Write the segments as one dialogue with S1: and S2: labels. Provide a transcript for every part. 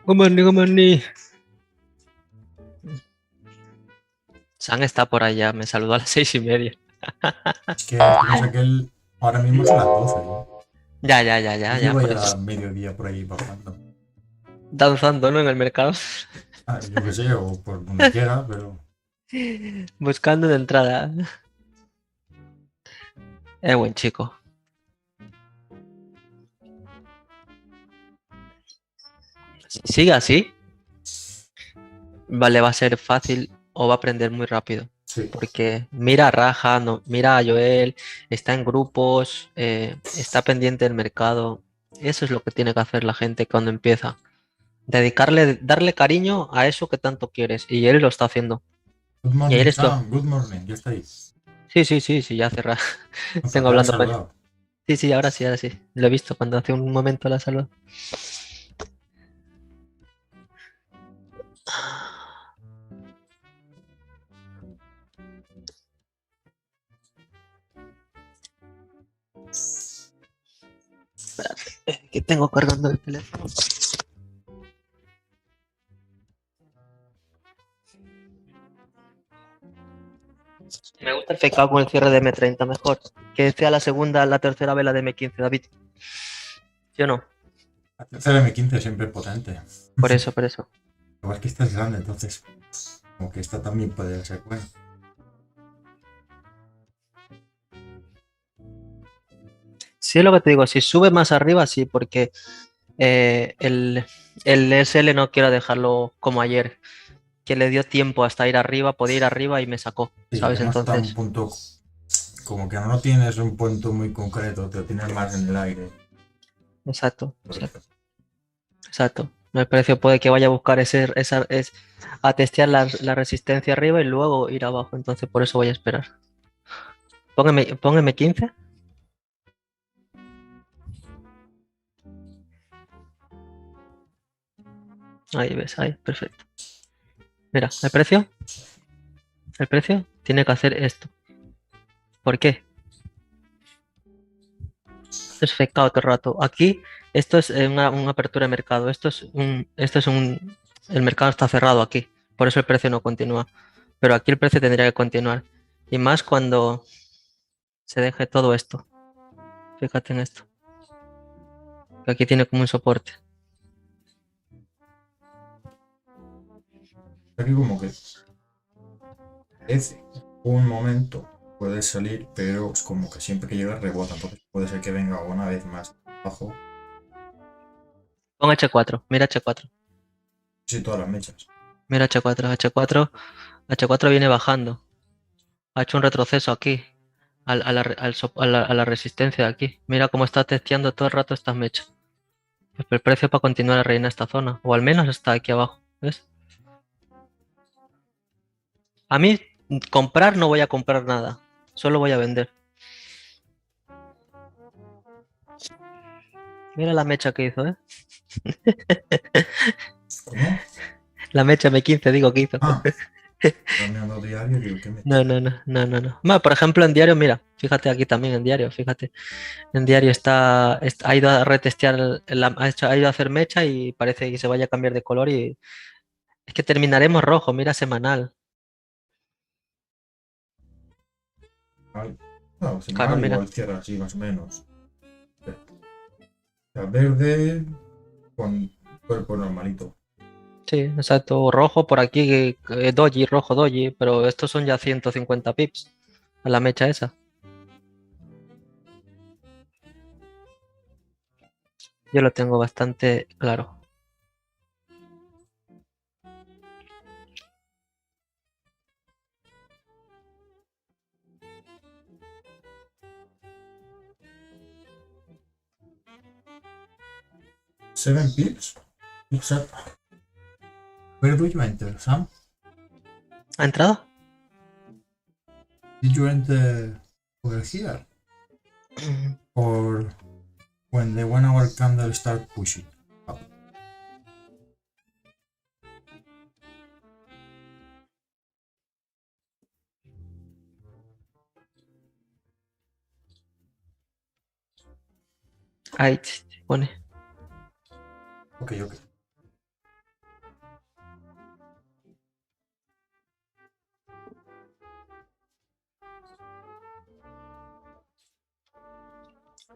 S1: Good morning, good morning. San está por allá, me saludó a las 6:30.
S2: Es que piensa que él ahora mismo son las 12, ¿no? Él
S1: Ya,
S2: lleva
S1: por eso.
S2: ya mediodía por ahí bajando.
S1: Danzando, ¿no? En el mercado.
S2: Ah, yo qué sé, o por donde quiera, pero
S1: Buscando de entrada. Es buen chico. Si sigue así, vale, va a ser fácil o va a aprender muy rápido.
S2: sí.
S1: Porque mira a Raja, no, mira a Joel, está en grupos, está pendiente del mercado. Eso es lo que tiene que hacer la gente cuando empieza. Darle cariño a eso que tanto quieres. Y él lo está haciendo.
S2: Good
S1: Y
S2: morning,
S1: ayer esto.
S2: Sam. Good morning. Ya está ahí.
S1: Sí, ya cerra.
S2: O sea,
S1: Tengo
S2: te ha
S1: hablando con él.
S2: saludado.
S1: Sí, ahora sí. Lo he visto cuando hace un momento la salud. Que tengo cargando el teléfono. Me gusta el FK con el cierre de M30 mejor. Que sea la segunda, la tercera vela de M15, David. ¿Sí o no?
S2: La tercera M15 siempre es potente.
S1: Por eso.
S2: Lo es que esta es grande, entonces, como que esta también puede ser buena.
S1: Sí es lo que te digo, si sube más arriba, sí, porque eh, el, el SL no quiero dejarlo como ayer, que le dio tiempo hasta ir arriba, podía ir arriba y me sacó,
S2: Sí,
S1: ¿sabes?
S2: que no está un
S1: Entonces,
S2: punto, como que no tienes un punto muy concreto, te lo tienes más en el aire.
S1: exacto,
S2: Por
S1: exacto,
S2: eso.
S1: exacto. El precio puede que vaya a buscar a testear la resistencia arriba y luego ir abajo, entonces por eso voy a esperar. Póngame 15. Ahí ves, ahí, perfecto. Mira, el precio tiene que hacer esto. ¿Por qué? Esto es fecado todo el rato. Aquí, esto es una apertura de mercado. El mercado está cerrado aquí. Por eso el precio no continúa. Pero aquí el precio tendría que continuar. Y más cuando se deje todo esto. Fíjate en esto. Que aquí tiene como un soporte.
S2: Aquí como que es un momento, puede salir, pero es como que siempre que llega rebota, entonces puede ser que venga una vez más abajo.
S1: Pon H4. Mira H4.
S2: Sí, todas las mechas.
S1: Mira H4. H4 viene bajando. Ha hecho un retroceso aquí. A la resistencia de aquí. Mira cómo está testeando todo el rato estas mechas. El precio para continuar a reinar esta zona. O al menos está aquí abajo. ¿Ves? A mí comprar no voy a comprar nada. Solo voy a vender. Mira la mecha que hizo, ¿eh?
S2: ¿Cómo?
S1: La mecha M15 digo que hizo.
S2: Ah, estaba mirando diario, digo, ¿qué mecha?
S1: No. Bueno, por ejemplo, en diario, mira, fíjate aquí también en diario, fíjate. En diario ha ido a retestear, ha ido a hacer mecha y parece que se vaya a cambiar de color y es que terminaremos rojo, mira semanal.
S2: Vale. No, sin
S1: Claro,
S2: mal,
S1: mira.
S2: igual cierra así más o menos. La verde con cuerpo normalito.
S1: Sí, exacto. Rojo por aquí, doji, rojo doji, pero estos son ya 150 pips a la mecha esa. Yo lo tengo bastante claro.
S2: Seven pips. Exacto. Where do you enter, Sam?
S1: ¿Ha entrado?
S2: Did you enter over here? Or when the 1 hour candle start pushing up?
S1: Ahí se pone.
S2: Ok, ok.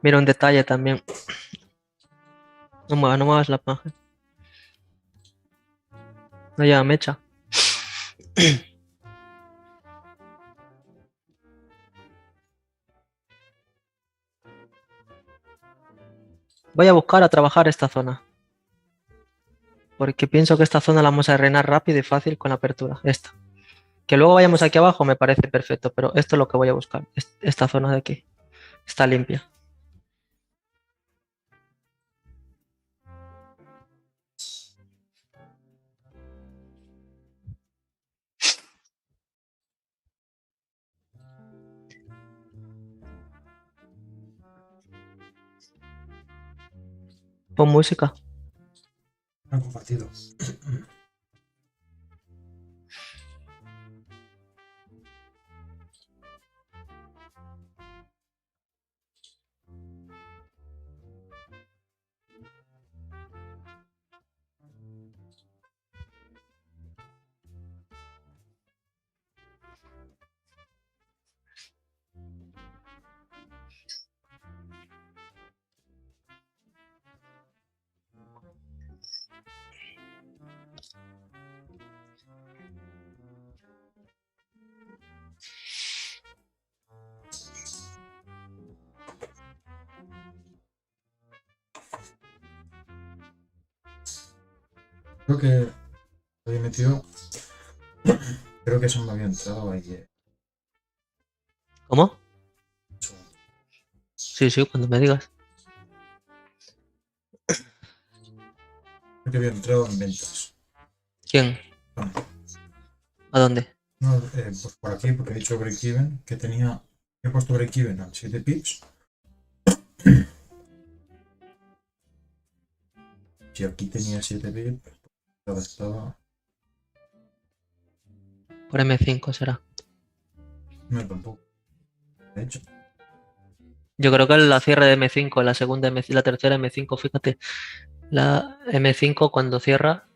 S1: Mira un detalle también. No muevas la página. No lleva mecha. Voy a buscar a trabajar esta zona. Porque pienso que esta zona la vamos a reinar rápido y fácil con la apertura. Esta. Que luego vayamos aquí abajo me parece perfecto, pero esto es lo que voy a buscar. Esta zona de aquí. Está limpia. Pon música.
S2: No he compartido. Creo que lo había metido. Creo que eso me había entrado ahí.
S1: ¿Cómo? Sí, sí, cuando me digas.
S2: Creo que había entrado en ventas.
S1: ¿Quién?
S2: Bueno,
S1: ¿A dónde?
S2: no, pues por aquí, porque he dicho break-even, que tenía. He puesto break-even a 7 pips. Si aquí tenía 7 pips, pues estaba.
S1: Por M5 será.
S2: No, tampoco. De hecho,
S1: Yo creo que la cierre de M5, la segunda M5, la tercera M5, fíjate. La M5 cuando cierra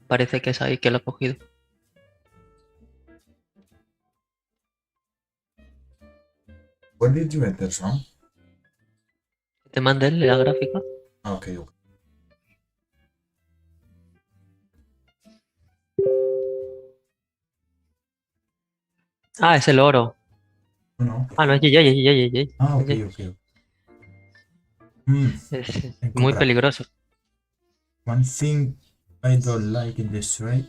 S1: parece que es ahí que lo ha cogido.
S2: where did you enter, Sam?
S1: Te mande la gráfica.
S2: Ah, ok, ok.
S1: Ah, es el oro.
S2: No, no.
S1: Ah, no, es yay.
S2: Ah, ok, ok. Mm,
S1: Es
S2: en
S1: muy
S2: comprar.
S1: peligroso.
S2: One thing I don't like in this trade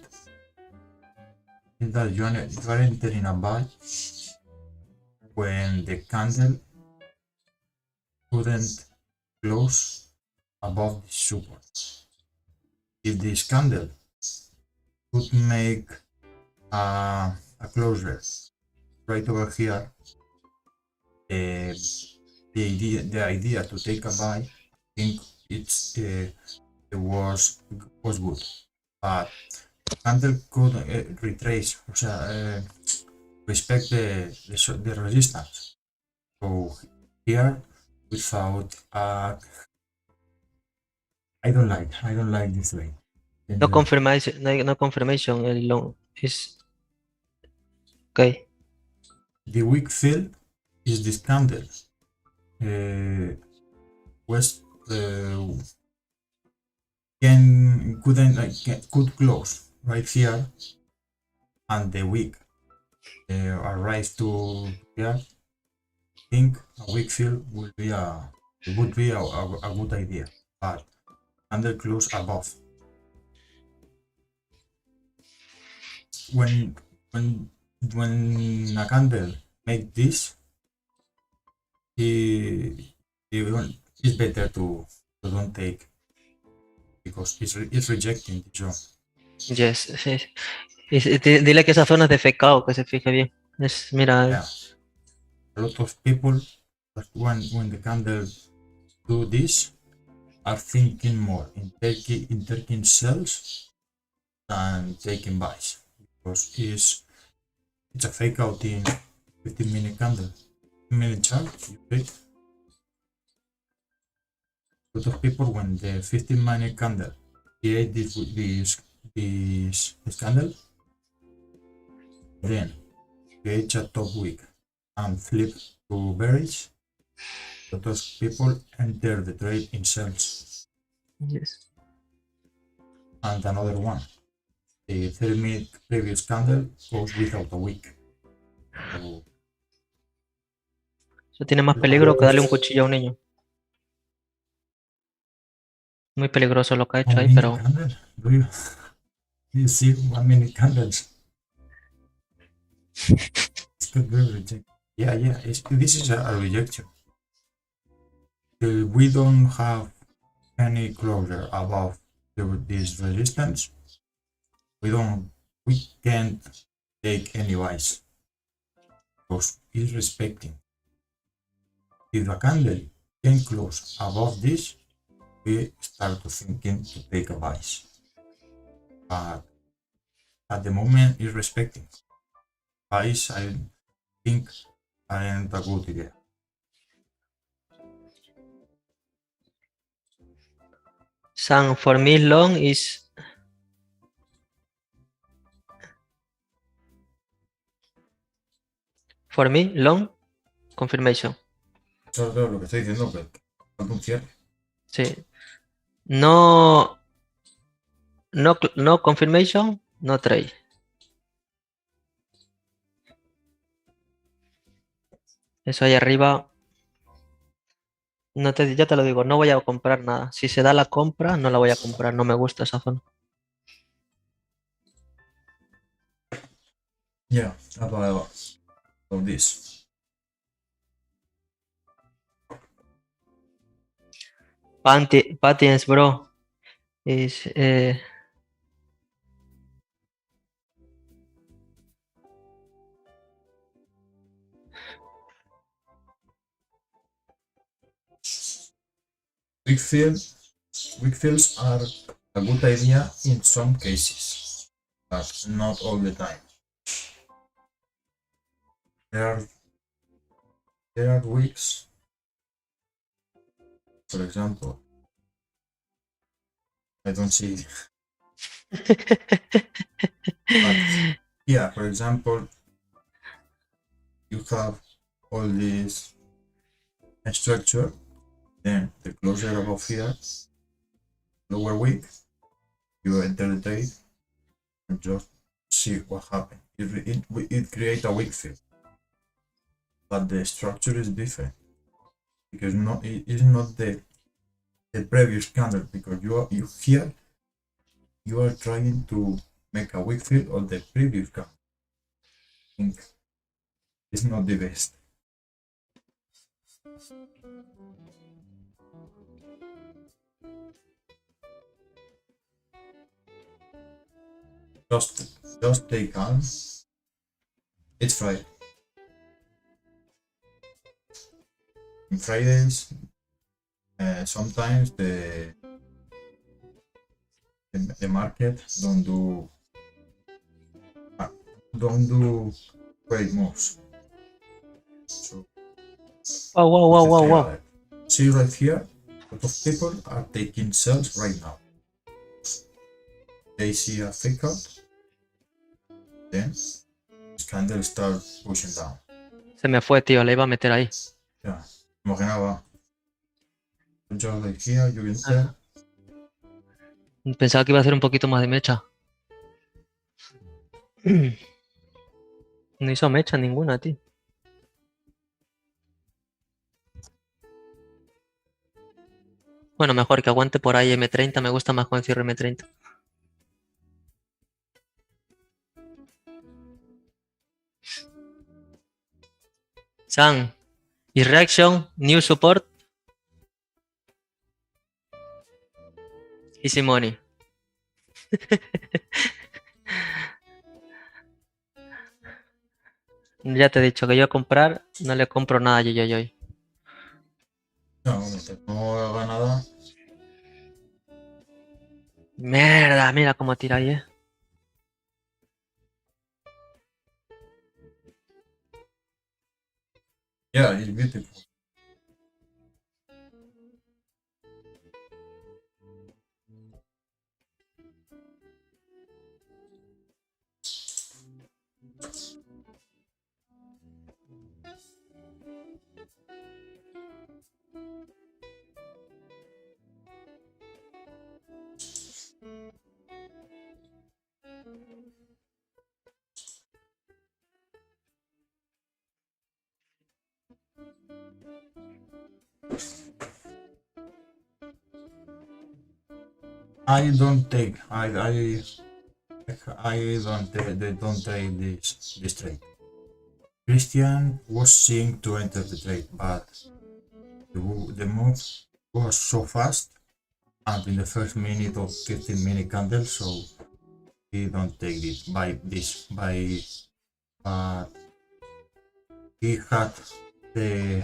S2: is that you are entering a buy when the candle couldn't close above the support. If this candle could make a closure right over here, the idea to take a buy, I think it was good, but candle could retrace, o sea, respect the resistance. So here, without I don't like this way.
S1: No confirmation, no confirmation, el long is okay.
S2: The weak fill is this candle. Was could close right here, and the weak arrive to here. I think a weak fill would be a good idea, but candle close above. When when when a candle make this, it, it's better to don't take because it's rejecting the zone.
S1: Yes, sí. Dile que esa zona es de FK, que se fije bien. Mira,
S2: Yeah, a lot of people that when the candle do this are thinking more in taking sells than taking buys because it's a fake out in 15-minute candle, 15-minute chart. You pick A lot of people, when the 15-minute candle create this candle, then create a top wick and flip to bearish, a lot of people enter the trade in sales.
S1: Yes.
S2: And another one, the 30-minute previous candle goes without a wick. So,
S1: Eso tiene más peligro que darle un cuchillo a un niño. Muy peligroso lo que ha hecho ahí, pero...
S2: candle? Do you see 1-minute candles? It could be rejected. Yeah, this is a rejection. We don't have any closure above this resistance. We can't take any buys because it's respecting. If a candle can close above this, we start to thinking to take a buys. But at the moment, it's respecting. Buys, I think, aren't a good idea.
S1: Sam, for me, long is... For me, long, confirmation.
S2: Eso es lo que estoy diciendo, que falta un cierre.
S1: Sí. No... No confirmation, no trade. Eso ahí arriba... ya te lo digo, no voy a comprar nada. Si se da la compra, no la voy a comprar. No me gusta esa zona.
S2: Yeah, about this.
S1: Patience, bro. Is...
S2: Weak fields are a good idea in some cases, but not all the time. There are weeks, for example, I don't see. But yeah, for example, you have all this structure, then the closure above here, lower wick, you enter the trade and just see what happens. It creates a weak field, but the structure is different because it is not the previous candle, because you are trying to make a weak field of the previous candle. I think it's not the best. Just take calm. It's Friday. On Fridays, sometimes the market don't do great moves. So
S1: Wow.
S2: see right here, a lot of people are taking sells right now. They see a fake out, then this candle starts pushing down.
S1: Se me fue, tío. Le iba a meter ahí.
S2: Yeah, imaginaba. Just like here, you can tell.
S1: Pensaba que iba a hacer un poquito más de mecha. No hizo mecha ninguna, tío. Bueno, mejor que aguante por ahí M30. Me gusta más con el cierre M30. Sam, is reaction, new support, easy money. Ya te he dicho que yo a comprar no le compro nada yo.
S2: No, no haga nada.
S1: Mierda, mira cómo tira ahí,
S2: Yeah, it's beautiful. I don't take. I don't trade this trade. Christian was seeing to enter the trade, but the move was so fast and in the first minute of 15-minute candle, so he don't take it by this but he had the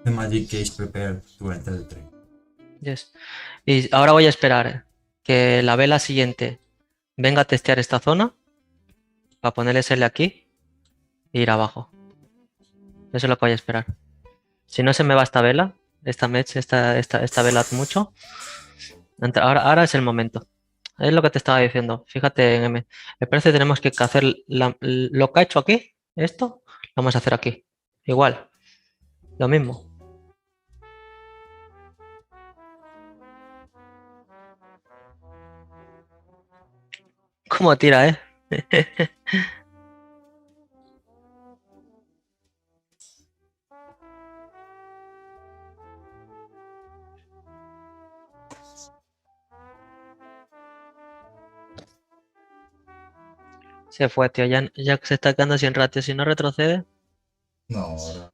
S2: magic case prepared to enter the trade.
S1: Yes. Y ahora voy a esperar que la vela siguiente venga a testear esta zona para ponerle SL aquí e ir abajo. Eso es lo que voy a esperar. Si no se me va esta vela, esta vela mucho. Ahora es el momento. Es lo que te estaba diciendo. Fíjate en M. El precio tenemos que hacer lo que ha hecho aquí, esto, lo vamos a hacer aquí. Igual. Lo mismo. ¿Cómo tira, eh? Se fue, tío. Ya se está quedando sin ratio. Si no retrocede.
S2: No, ahora.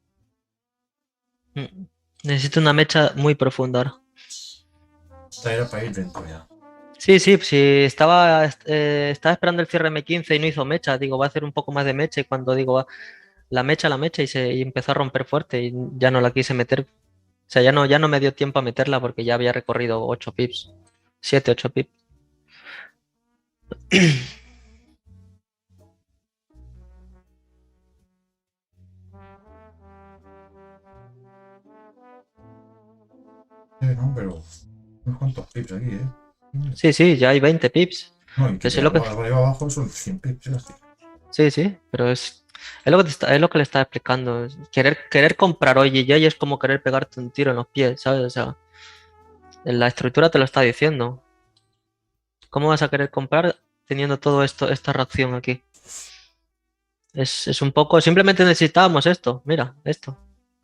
S1: Necesito una mecha muy profunda ahora.
S2: Esta era para ir dentro ya.
S1: Sí, estaba esperando el cierre M15 y no hizo mecha. Digo, va a hacer un poco más de mecha. Y cuando digo, va, la mecha y empezó a romper fuerte y ya no la quise meter. O sea, ya no me dio tiempo a meterla porque ya había recorrido 8 pips. 7, 8 pips.
S2: No, pero unos cuantos pips aquí,
S1: Sí, ya hay 20 pips.
S2: No, y que
S1: Eso es lo que...
S2: abajo son 100 pips,
S1: Sí, pero es lo que le estaba explicando. Querer comprar hoy y ya es como querer pegarte un tiro en los pies, ¿sabes? O sea, la estructura te lo está diciendo. ¿Cómo vas a querer comprar teniendo todo esto, esta reacción aquí? Es un poco... Simplemente necesitábamos esto. Mira, esto.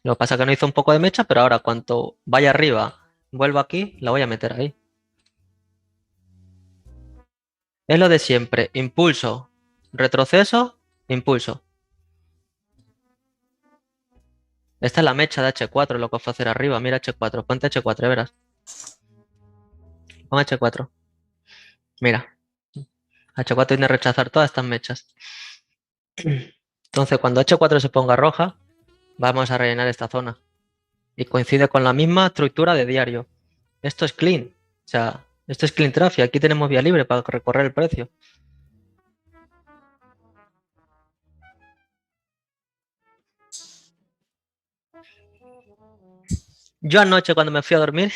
S1: Lo que pasa es que no hizo un poco de mecha, pero ahora cuanto vaya arriba, vuelva aquí, la voy a meter ahí. Es lo de siempre. Impulso, retroceso, impulso. Esta es la mecha de H4, lo que os va a hacer arriba. Mira H4, ponte H4, verás. Pon H4. Mira. H4 tiene que rechazar todas estas mechas. Entonces, cuando H4 se ponga roja, vamos a rellenar esta zona. Y coincide con la misma estructura de diario. Esto es clean. O sea, esto es clean traffic. Aquí tenemos vía libre para recorrer el precio. Yo anoche cuando me fui a dormir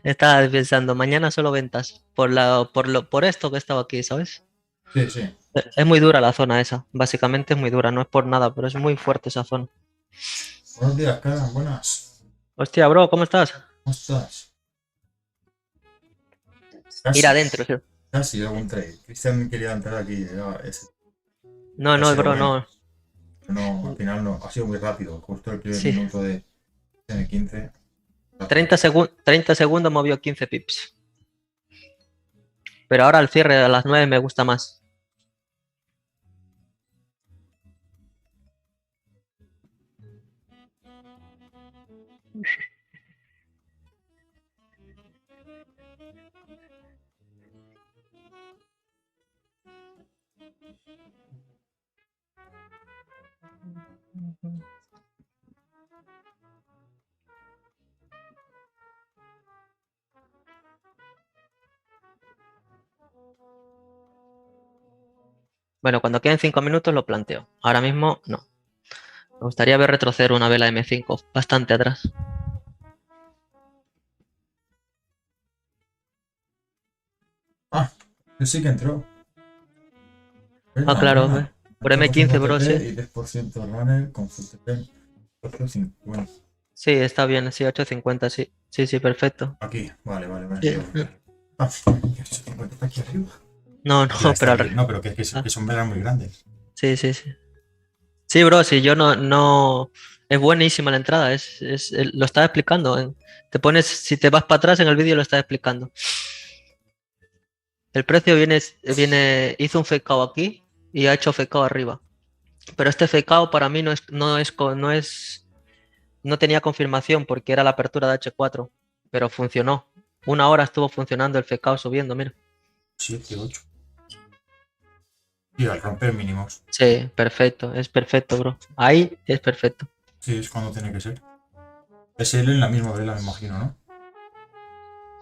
S1: estaba pensando, mañana solo ventas por esto que estaba aquí, ¿sabes?
S2: Sí.
S1: Es muy dura la zona esa, básicamente es muy dura, no es por nada, pero es muy fuerte esa zona.
S2: Buenos días, cara, buenas.
S1: Hostia, bro, ¿cómo estás?
S2: ¿Cómo estás?
S1: Ir adentro, sí.
S2: Casi hago un trade. Cristian quería entrar aquí.
S1: No, bro,
S2: bueno. No, al final no. Ha sido muy rápido. Justo el primer minuto de M15.
S1: 30 segundos movió 15 pips. Pero ahora el cierre a las 9 me gusta más. Bueno, cuando queden 5 minutos lo planteo. Ahora mismo no. Me gustaría ver retroceder una vela M5 bastante atrás.
S2: Que sí que entró.
S1: Claro, por M15, bro, sí.
S2: Y 10% runner con full TP. 850.
S1: Sí, está bien, sí, 8.50, sí. Sí, perfecto.
S2: Aquí, vale.
S1: Sí.
S2: 850 está aquí arriba.
S1: No, pero...
S2: No, pero que son velas muy grandes.
S1: Sí. Sí, bro, si yo no... Es buenísima la entrada, lo estaba explicando. Te pones, si te vas para atrás en el vídeo lo estaba explicando. El precio hizo un fake out aquí y ha hecho fake out arriba. Pero este fake out para mí no tenía confirmación porque era la apertura de H4, pero funcionó. Una hora estuvo funcionando el fake out subiendo, mira.
S2: 7, 8. Y al romper mínimos.
S1: Sí, perfecto, es perfecto, bro. Ahí es perfecto.
S2: Sí, es cuando tiene que ser. SL en la misma vela, me imagino, ¿no?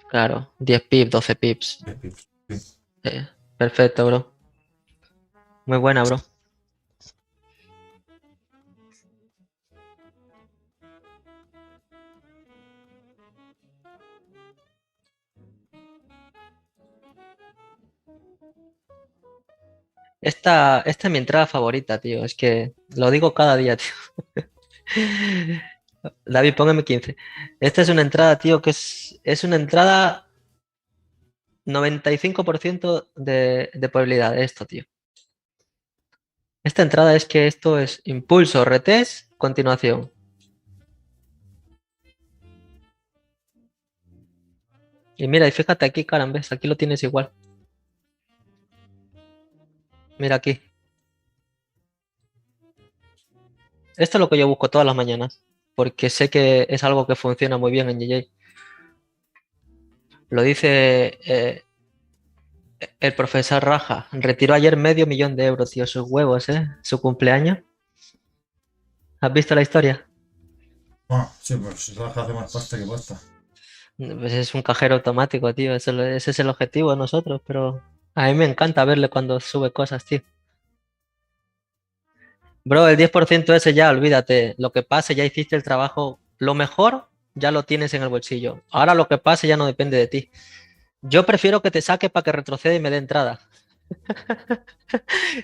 S1: Claro, 10 pips, 12 pips.
S2: 10 pips. Sí.
S1: Perfecto, bro. Muy buena, bro. Esta es mi entrada favorita, tío. Es que lo digo cada día, tío. David, póngame 15. Esta es una entrada, tío, que es una entrada 95% de probabilidad de esto, tío. Esta entrada es que esto es impulso, retest, continuación. Y mira, y fíjate aquí, carambes, aquí lo tienes igual. Mira aquí. Esto es lo que yo busco todas las mañanas, porque sé que es algo que funciona muy bien en DJ. Lo dice el profesor Raja. Retiró ayer $500,000, tío, sus huevos, ¿eh? Su cumpleaños. ¿Has visto la historia?
S2: Bueno, sí, pues Raja hace más pasta que pasta.
S1: Pues es un cajero automático, tío. Ese es el objetivo de nosotros, pero a mí me encanta verle cuando sube cosas, tío. Bro, el 10% ese ya, olvídate. Lo que pase, ya hiciste el trabajo. Lo mejor ya lo tienes en el bolsillo. Ahora lo que pase ya no depende de ti. Yo prefiero que te saque para que retroceda y me dé entrada.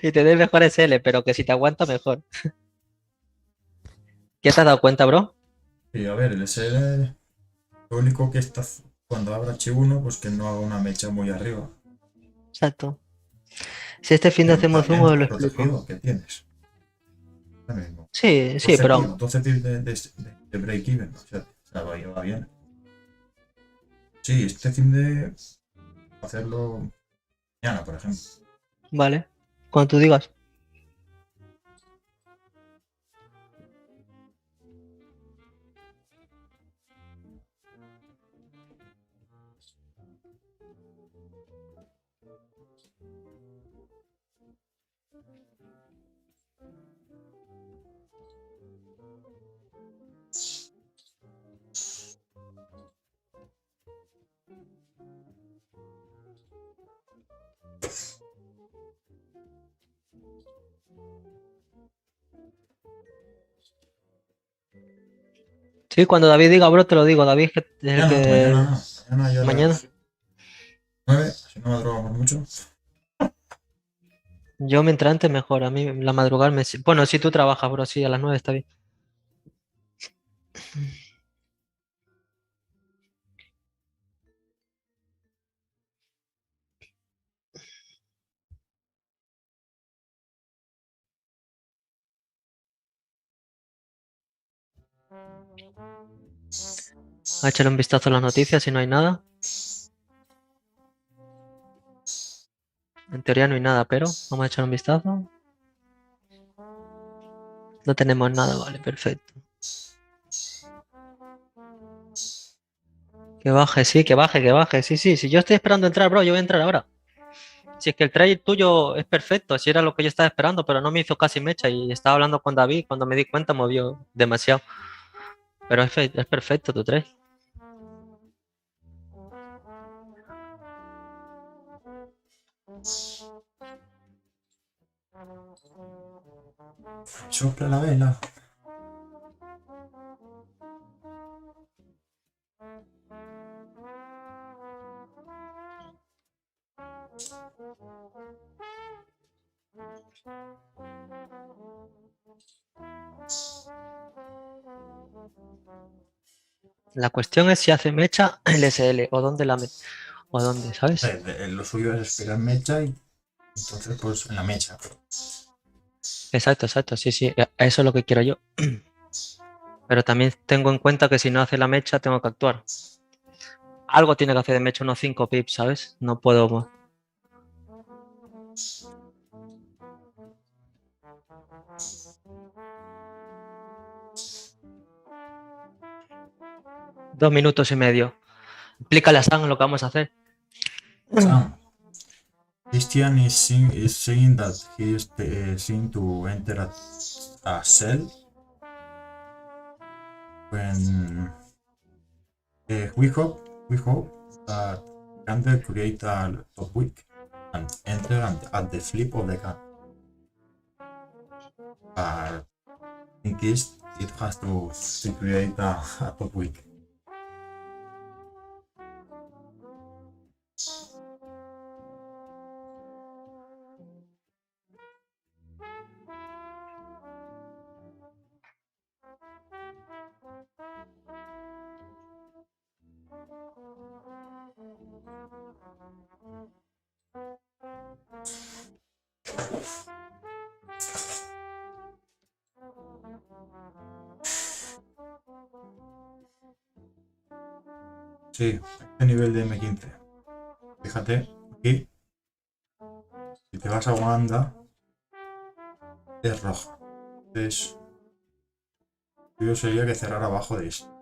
S1: Y te dé mejor SL, pero que si te aguanta mejor. ¿Qué te has dado cuenta, bro?
S2: Y a ver, el SL, lo único que está cuando abra H1, pues que no haga una mecha muy arriba.
S1: Exacto. Si este fin de
S2: Pero
S1: hacemos
S2: también
S1: humo, lo explico.
S2: protegido que tienes. Ahora mismo.
S1: Sí, sí,
S2: 12
S1: pero
S2: tips, 12 tips de break-even. O sea, va bien. Sí, este fin de hacerlo mañana, por ejemplo.
S1: vale. Cuando tú digas. Sí, cuando David diga, bro, te lo digo. David es el
S2: Mañana,
S1: que...
S2: mañana, mañana ya a
S1: Mañana.
S2: las 9, si no madrugamos mucho.
S1: Yo mientras antes mejor. A mí la madrugada me... Bueno, si tú trabajas, bro, sí, a las 9 está bien. A echarle un vistazo a las noticias si no hay nada. En teoría no hay nada, pero vamos a echar un vistazo. No tenemos nada, vale, perfecto. Que baje, sí, que baje, que baje. Sí, sí, si yo estoy esperando entrar, bro, yo voy a entrar ahora. Si es que el trade tuyo es perfecto, si era lo que yo estaba esperando, pero no me hizo casi mecha y estaba hablando con David, cuando me di cuenta movió demasiado. Pero es perfecto tu trade.
S2: Sopla la vela.
S1: La cuestión es si hace mecha el SL o dónde o dónde, ¿sabes?
S2: Lo suyo es esperar mecha y entonces pues en la mecha.
S1: Exacto, exacto, sí, sí, eso es lo que quiero yo. Pero también tengo en cuenta que si no hace la mecha tengo que actuar. Algo tiene que hacer de mecha unos 5 pips, ¿sabes? No puedo más. Dos minutos y medio. Explícale a Sam lo que vamos a hacer.
S2: Sam, Christian is saying that he is seeing to enter a cell when we hope that candle create a top wick and enter at the flip of the candle. But in case it has to create a top wick. Sí, este nivel de M15. Fíjate, aquí, si te vas a Wanda, es roja. Entonces, yo sería que cerrar abajo de esto.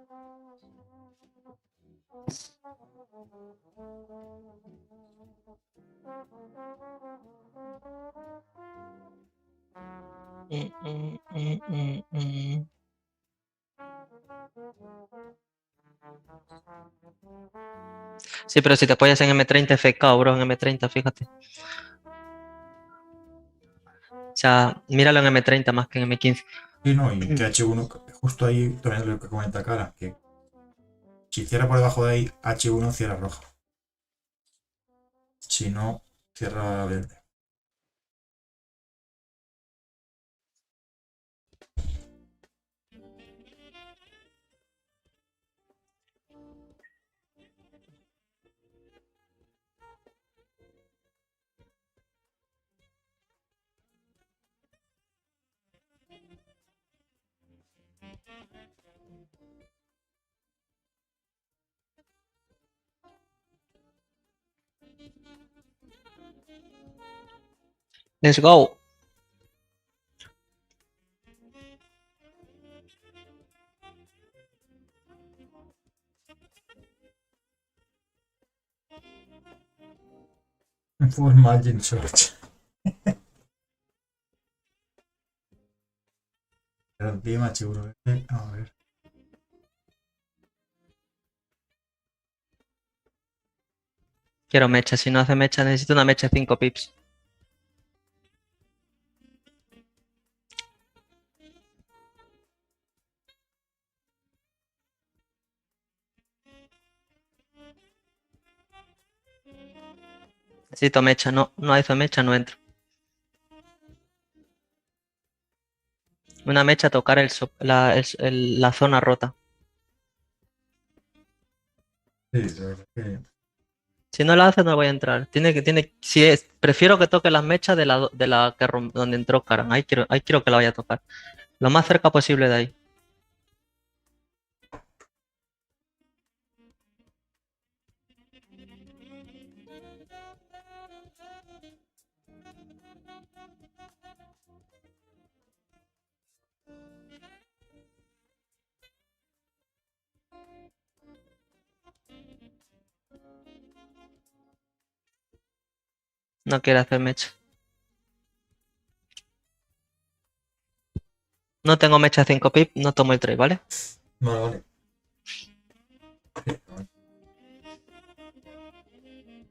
S1: Sí, pero si te apoyas en M30 FK, bro, en M30, fíjate. O sea, míralo en M30 más que en M15.
S2: Sí, no, y que H1, justo ahí, también lo que comenta Cara, que si cierra por debajo de ahí, H1 cierra roja. Si no, cierra verde.
S1: Let's go.
S2: Full margin short. El tema H1 verde, a ver.
S1: Quiero mecha. Si no hace mecha, necesito una mecha de 5 pips. Necesito mecha. No, no hizo mecha, no entro. Una mecha a tocar la zona rota.
S2: Sí, la verdad que.
S1: Si no la hace, no voy a entrar. Si es, prefiero que toque las mechas de la donde entró Karan. Ahí quiero que la vaya a tocar. Lo más cerca posible de ahí. No quiere hacer mecha. No tengo mecha de 5 pips, no tomo el trade, ¿vale?
S2: Vale, vale.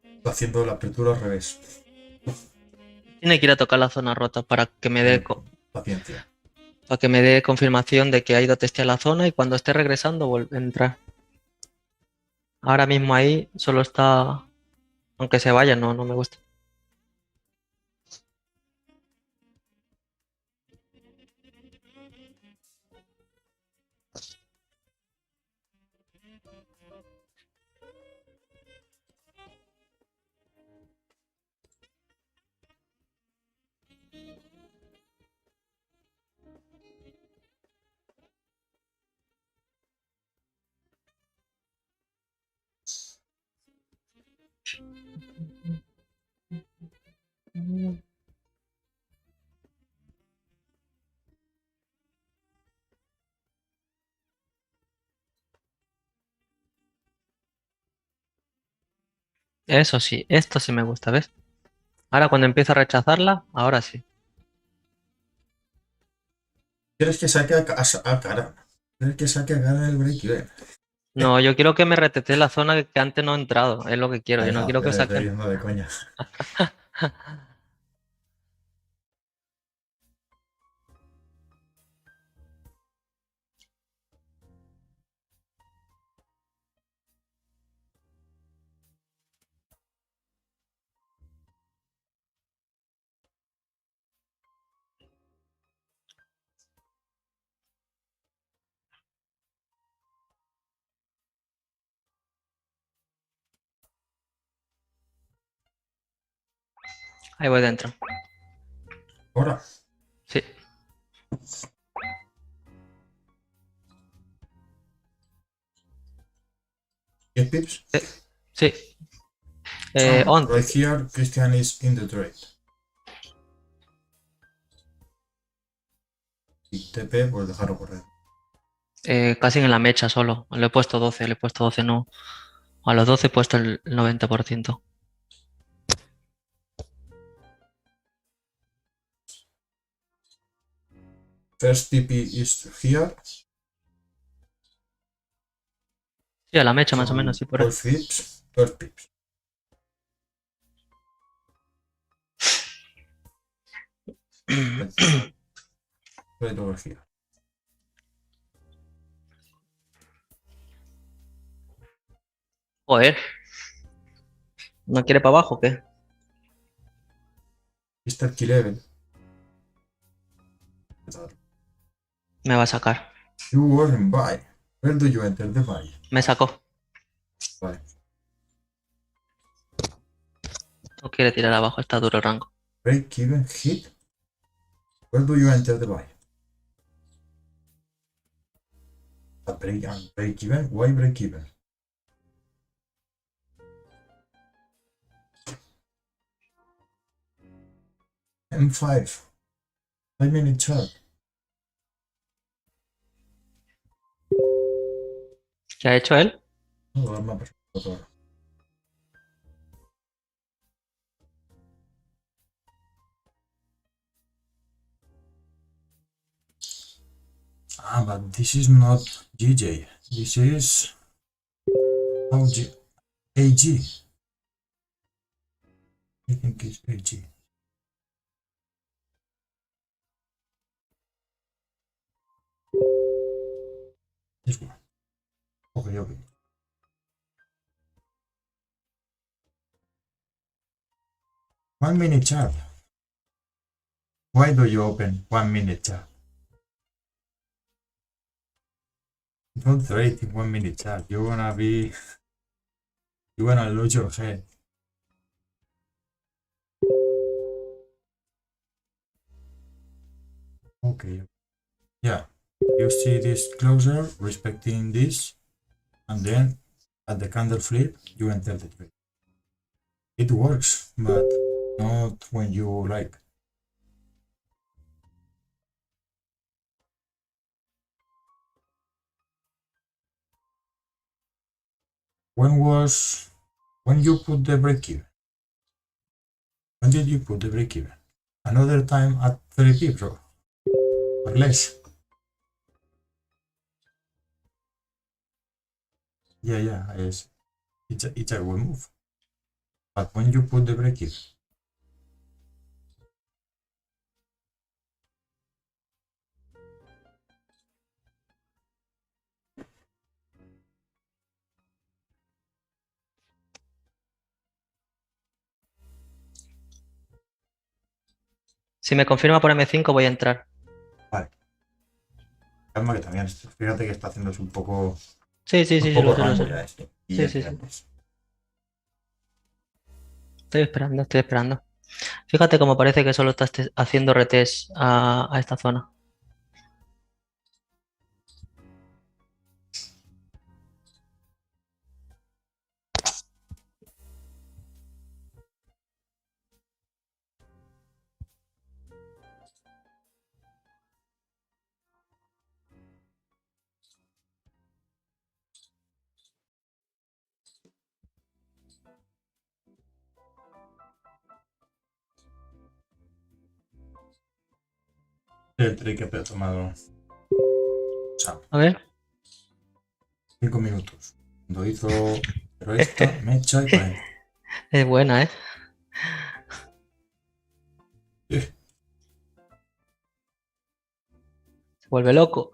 S2: Está haciendo la apertura al revés.
S1: Tiene que ir a tocar la zona rota para que me dé
S2: Paciencia.
S1: para que me dé confirmación de que ha ido a testear la zona y cuando esté regresando vuelve a entrar. Ahora mismo ahí solo está. Aunque se vaya, no me gusta. Eso sí, esto sí me gusta, ¿ves? Ahora cuando empiezo a rechazarla, ahora sí.
S2: ¿Quieres que saque a cara? ¿Quieres que saque a cara el break-even?
S1: No, yo quiero que me retete la zona que antes no he entrado. Es lo que quiero. Yo no quiero que
S2: Te estoy
S1: saquen.
S2: yendo de coña.
S1: Ahí voy dentro.
S2: Ahora,
S1: Sí,
S2: 10 pips.
S1: sí.
S2: Ah,
S1: 11.
S2: right here, Christian is in the trade. Y TP, pues dejarlo correr.
S1: Casi en la mecha solo. Le he puesto 12, le he puesto 12, no. A los 12 he puesto el 90%.
S2: First TP is here.
S1: Sí, a la mecha más o menos,
S2: Son
S1: sí, por ahí.
S2: 12 pips. 12 pips. Right over here.
S1: Joder. ¿No quiere para abajo o qué?
S2: Mr. Key level.
S1: Me va a sacar.
S2: You weren't buy. Where do you enter the buy?
S1: Me sacó.
S2: Vale.
S1: No quiere tirar abajo, está duro el rango.
S2: Break even hit. Where do you enter the buy? A break even? Why break even? M5. 5-minute chart.
S1: ¿Qué ha hecho él?
S2: No, arma perfecta. Ah, but this is not GJ. This is OG. AG. I think it's AG. This one. Okay, okay. One minute chart. Why do you open 1 minute chart? Don't trade in 1 minute chart. You wanna lose your head. Okay. Yeah. You see this closer, respecting this, and then at the candle flip, you enter the trade. It works, but not when you like. When you put the break even? When did you put the break even? Another time at 30 pips or less? Yeah, yes. It's a good move. But when you put the break even?
S1: Si me confirma por M5 voy a entrar.
S2: Vale. Calma que también, fíjate que está haciéndose un poco,
S1: Sí, sí,
S2: un
S1: sí, sí,
S2: poco
S1: lo sé, lo
S2: rango
S1: sé.
S2: ya esto. Y
S1: Sí,
S2: es
S1: sí, sí.
S2: viernes.
S1: Estoy esperando, estoy esperando. Fíjate cómo parece que solo estás haciendo retest a esta zona.
S2: El trade que ha tomado Sam.
S1: A ver.
S2: 5 minutos. Cuando hizo pero esta, mecha y 40.
S1: Es buena, ¿eh?
S2: Sí.
S1: Se vuelve loco.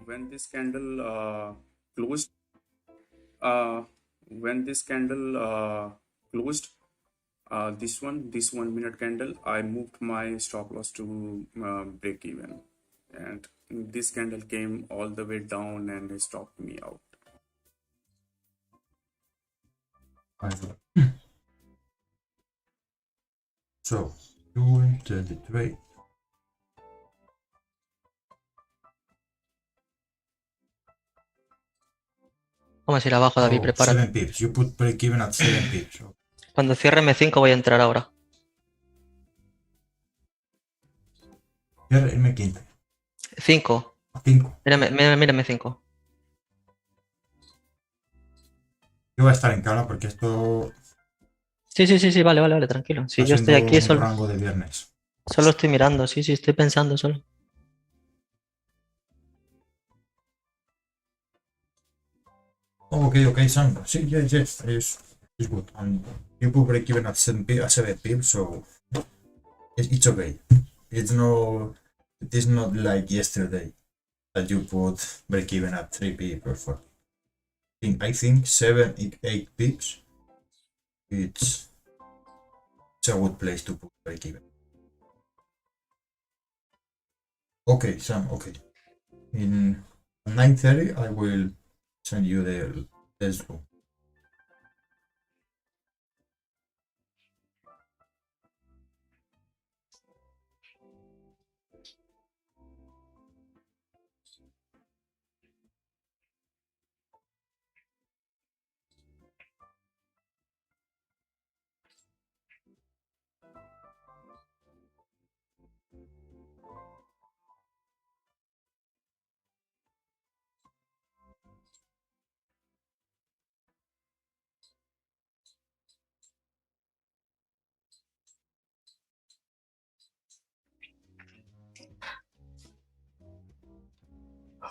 S3: When this candle closed, uh, when this candle closed, this 1 minute candle, I moved my stop loss to break even, and this candle came all the way down and stopped me out.
S2: So, you enter the trade.
S1: Vamos a ir abajo, David,
S2: Oh,
S1: prepárate.
S2: 7 pips. You put break even at 7 pips. So,
S1: Cuando cierre M5 voy a entrar ahora.
S2: cierre M15.
S1: 5.
S2: A 5.
S1: Mira M5.
S2: Yo voy a estar en calma porque esto
S1: Sí, vale, tranquilo. Si
S2: está
S1: yo estoy
S2: siendo
S1: aquí,
S2: un rango de viernes.
S1: solo estoy mirando. Sí, estoy pensando solo.
S2: Oh, okay, Sam. See, yes, it's good. And you put break even at 7 pips, so it's okay. It is not like yesterday that you put break even at 3 pips or 4. I think 7, 8 pips. It's a good place to put break even. Okay, Sam. Okay. In 9:30, I will send you the Zoom.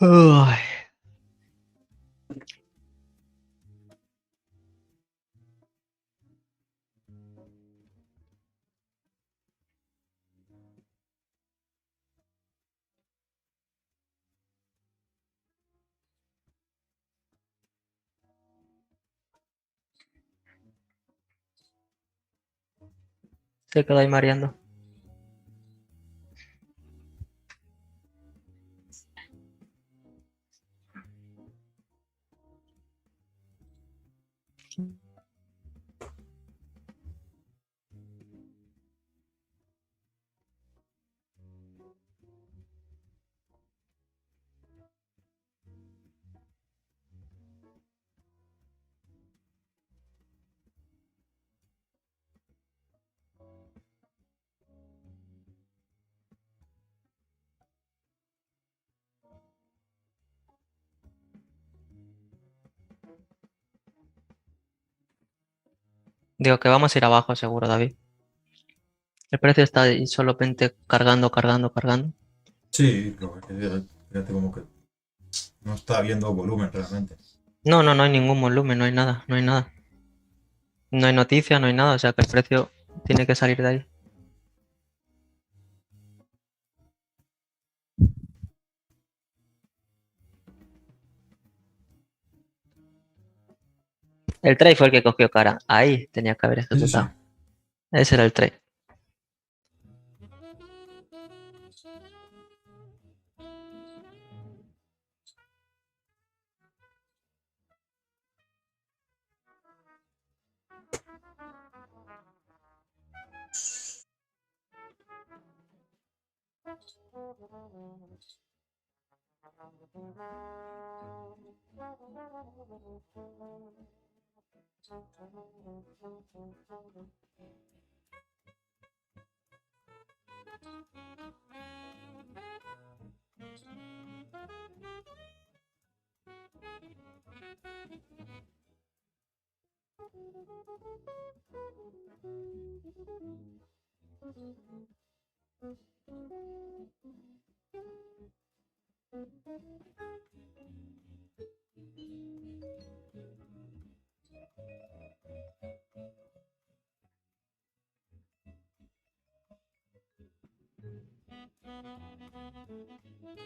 S1: Uy. Se queda ahí mareando. Digo que vamos a ir abajo seguro, David. El precio está ahí solamente cargando.
S2: Sí, fíjate como que no está habiendo volumen realmente.
S1: No hay ningún volumen, no hay nada. No hay noticia, no hay nada, o sea que el precio tiene que salir de ahí. El trade fue el que cogió cara. Ahí tenía que haber
S2: Sí, sí, sí.
S1: ejecutado. Ese era el trade.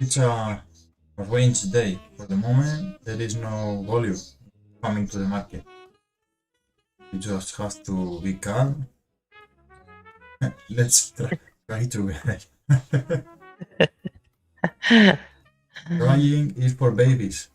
S2: It's a range day. For the moment, there is no volume coming to the market. You just have to be calm. Let's try together. Crying is for babies.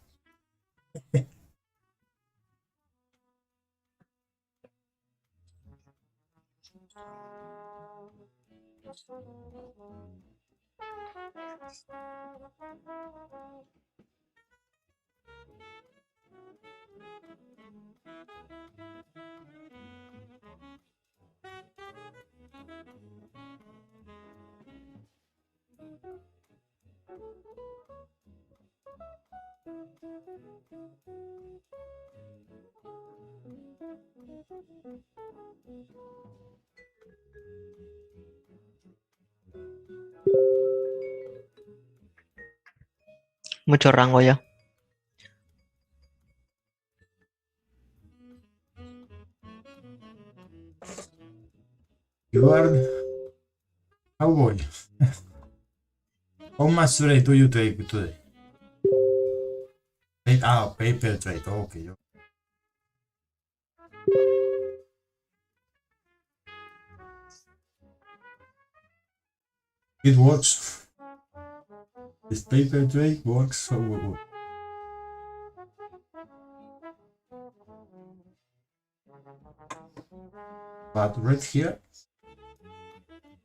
S1: Mucho rango ya.
S2: You are cowboy. How much trade do you take today? Paper trade. Okay. It works. This paper trade works so good. But right here,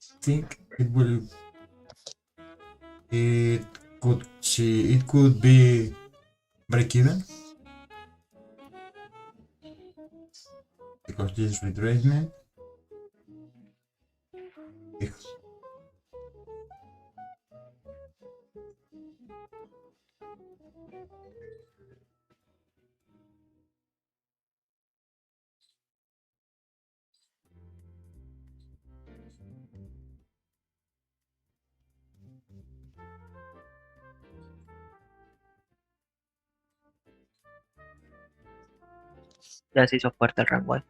S2: I think it could be break even because this retracement.
S1: Ya se hizo fuerte el rango.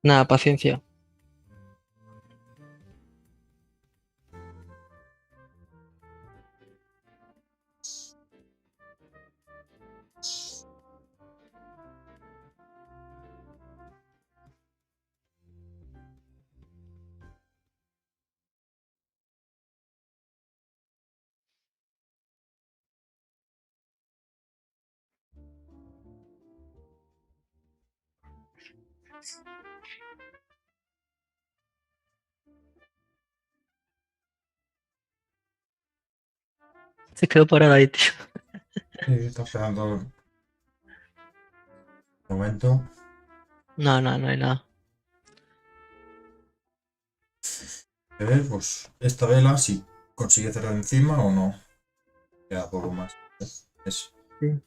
S1: Nada, paciencia. Se quedó parado ahí, tío.
S2: Sí, está esperando el momento.
S1: No, no, no hay nada.
S2: A ver, pues esta vela, si consigue cerrar encima o no. Queda poco más. Es,
S1: Sí.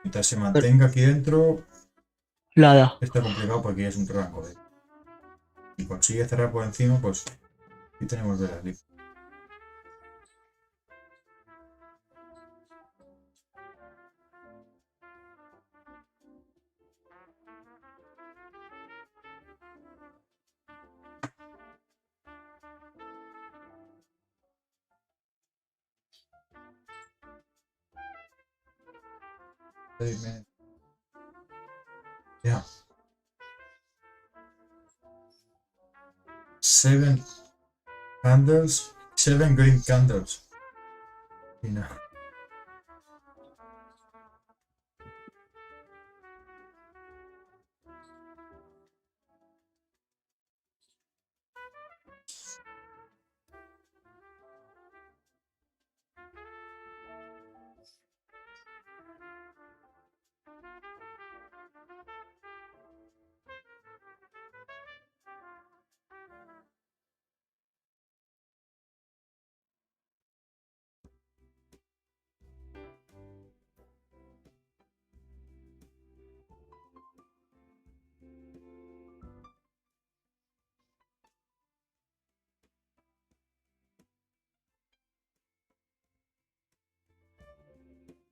S2: mientras se
S1: Pero,
S2: mantenga aquí dentro,
S1: nada.
S2: está complicado porque es un rango. Si consigue cerrar por encima, pues aquí tenemos velas libres. Ya. 7 candles, 7 green candles. Y no.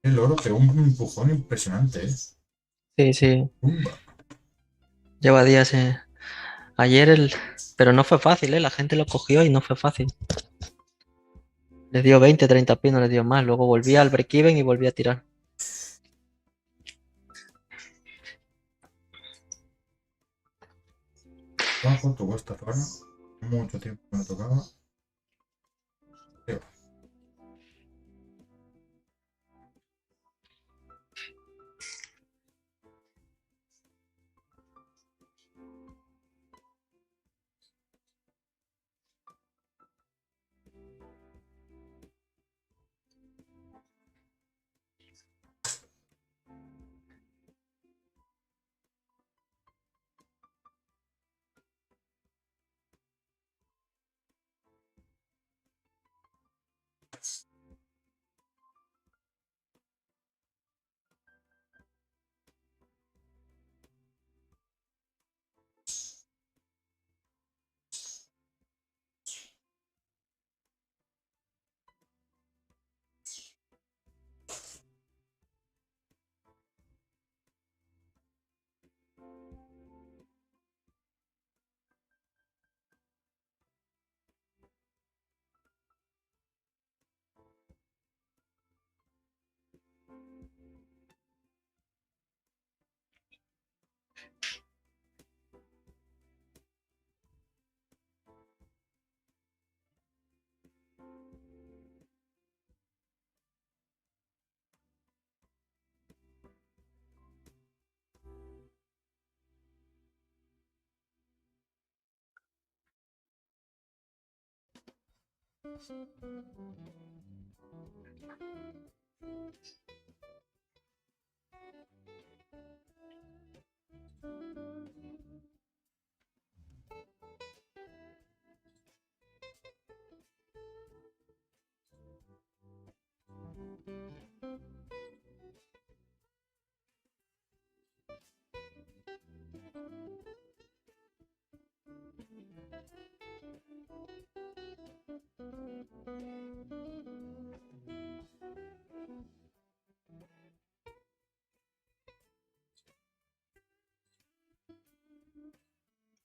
S2: El oro pegó un empujón impresionante, ¿eh?
S1: Sí, sí.
S2: Pumba.
S1: Lleva días. Ayer el. Pero no fue fácil, ¿eh? La gente lo cogió y no fue fácil. Les dio 20, 30 pies, no les dio más. Luego volvía al break-even y volvía a tirar.
S2: Bajo, tocó esta zona. Mucho tiempo que no tocaba. Pero,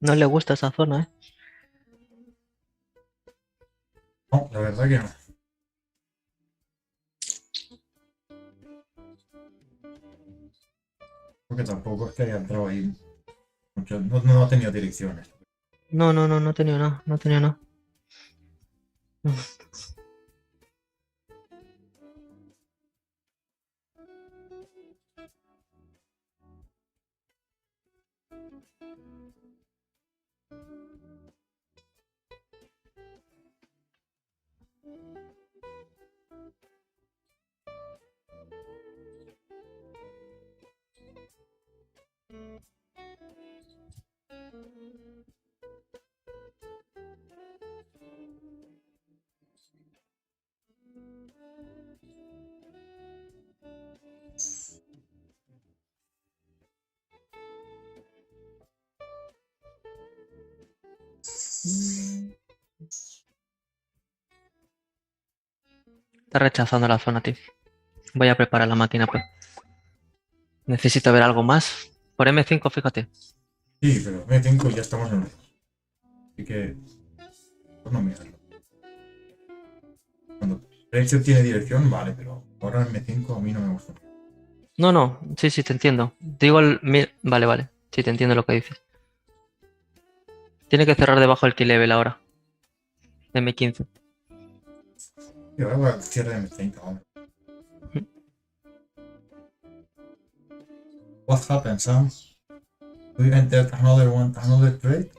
S1: No le gusta esa zona, ¿eh?
S2: no, la verdad que no. Porque tampoco es que haya entrado ahí mucho. No, no ha tenido direcciones.
S1: No, no, no, no tenía nada. No tenía nada. Está rechazando la zona, tío. Voy a preparar la máquina, pues. Necesito ver algo más. Por M5, fíjate.
S2: Sí, pero M5 ya estamos en el. Así que. Pues no mirarlo. Cuando el precio tiene dirección, vale, pero ahora en M5 a mí no me gusta.
S1: No, no, sí, te entiendo. Digo Vale, vale. Sí, te entiendo lo que dices. Tiene que cerrar debajo del key level ahora. M15.
S2: Y ahora voy al cierre de M30, vamos. What happened, Sam? Do you enter another trade?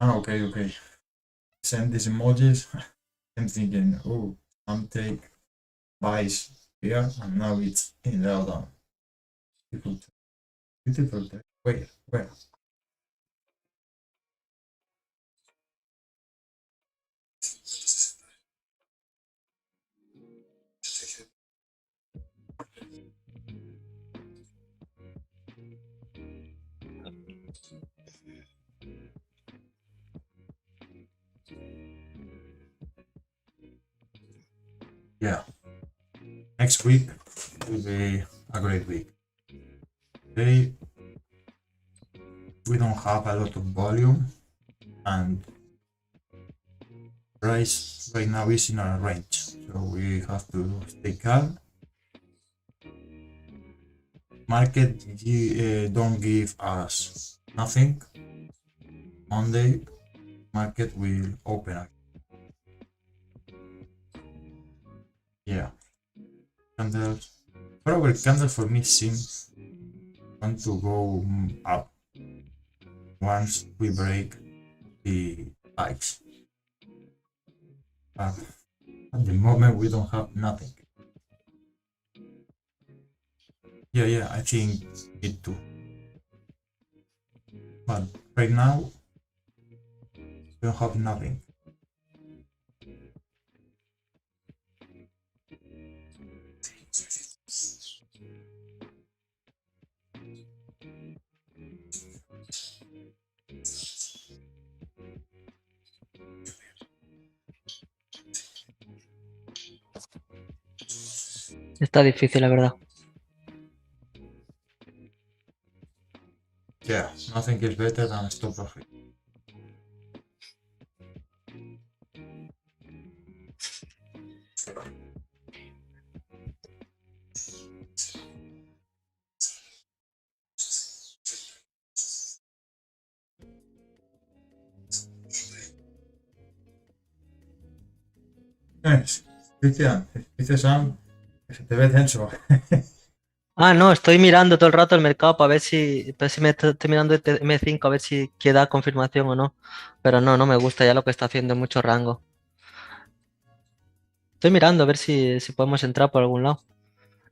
S2: Ah, okay. Send these emojis. I'm thinking, oh, I'm take buys here, and now it's in there down. Beautiful. Where? Yeah. Next week will be a great week. Today we don't have a lot of volume, and price right now is in our range, so we have to stay calm. Market don't give us nothing. Monday market will open up. Yeah, candles. Probably candles for me seems want to go up once we break the highs. But at the moment we don't have nothing. Yeah, I think it too. But right now we don't have nothing.
S1: Está difícil, la verdad.
S2: Yeah, nothing is better than stop profit. Cristian, dice Sam que se te ve tenso.
S1: Ah, no, estoy mirando todo el rato el mercado para ver si estoy mirando este M5 a ver si queda confirmación o no. Pero no me gusta ya lo que está haciendo en mucho rango. Estoy mirando a ver si podemos entrar por algún lado.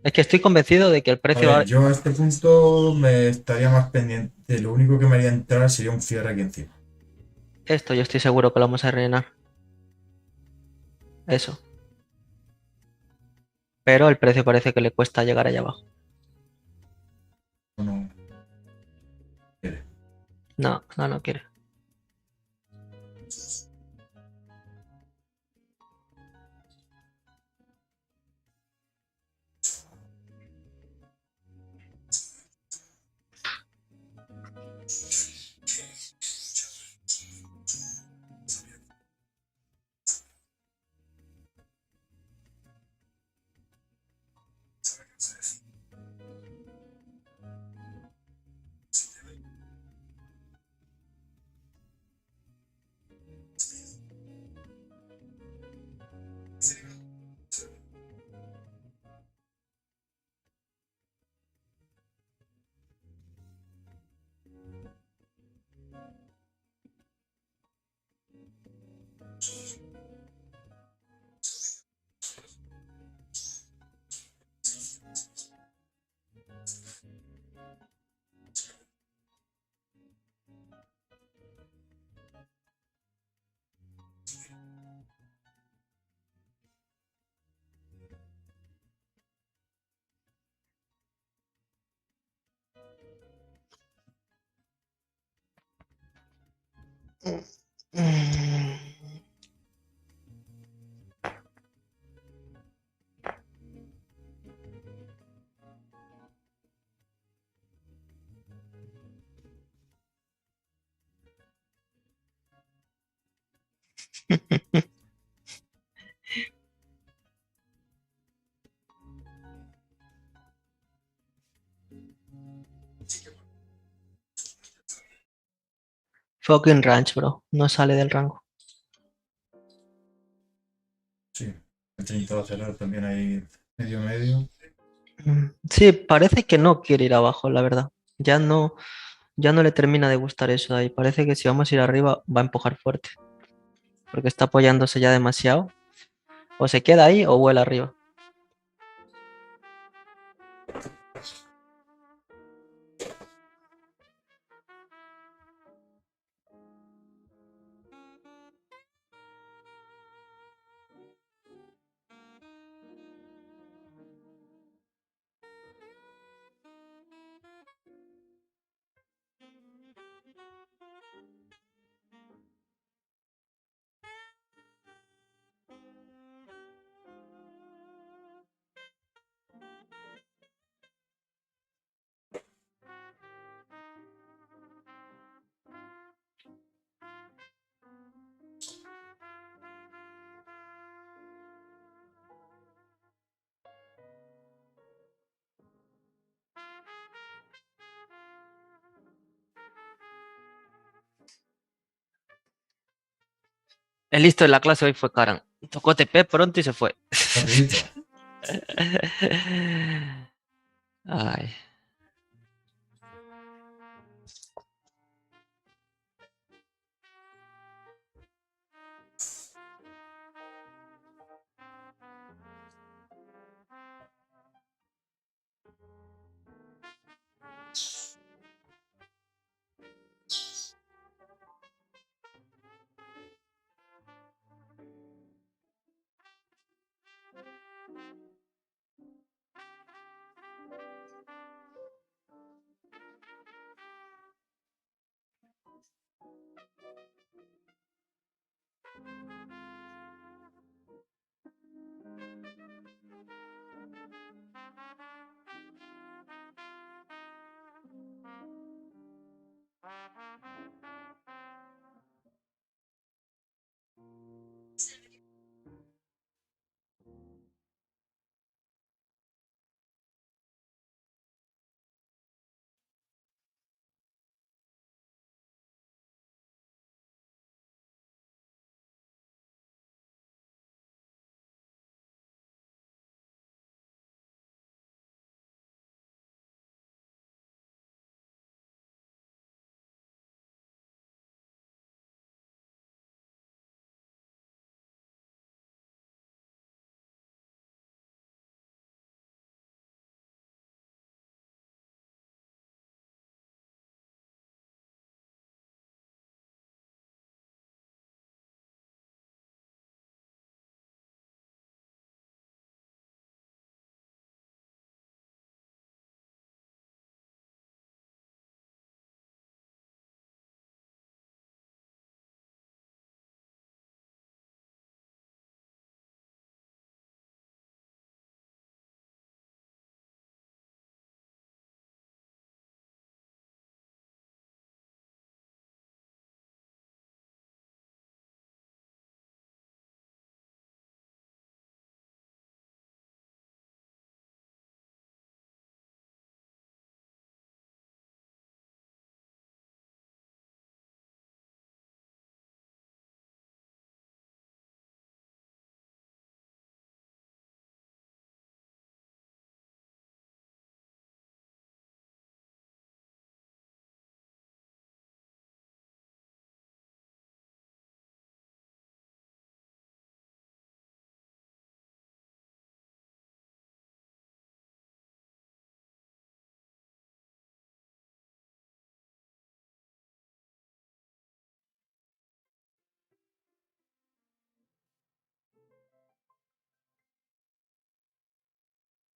S1: Es que estoy convencido de que el
S2: A
S1: precio
S2: ver, yo a este punto me estaría más pendiente. Lo único que me haría entrar sería un cierre aquí encima.
S1: Esto yo estoy seguro que lo vamos a rellenar. Eso. Pero el precio parece que le cuesta llegar allá abajo.
S2: No quiere.
S1: No quiere. Fucking ranch, bro. No sale del rango.
S2: Sí, he intentado cerrar también ahí medio.
S1: Sí, parece que no quiere ir abajo, la verdad. Ya no le termina de gustar eso de ahí. Parece que si vamos a ir arriba va a empujar fuerte. Porque está apoyándose ya demasiado. O se queda ahí o vuela arriba. El listo de la clase hoy fue Karan. Tocó TP pronto y se fue.
S2: Rapidito.
S1: Ay.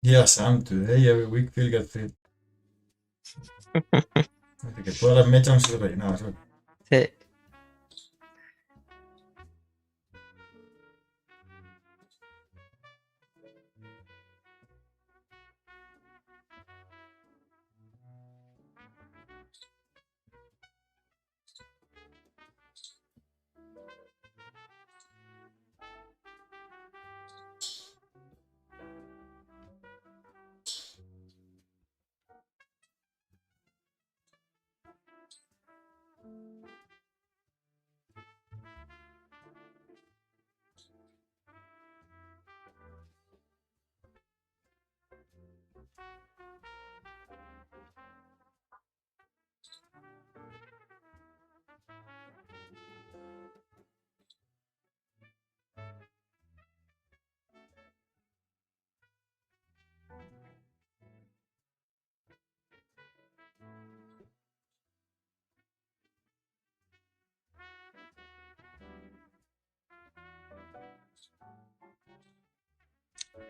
S2: Yeah, Sam, today every week Phil get fit. Dice que todas las mechas han sido rellenadas hoy.
S1: Sí.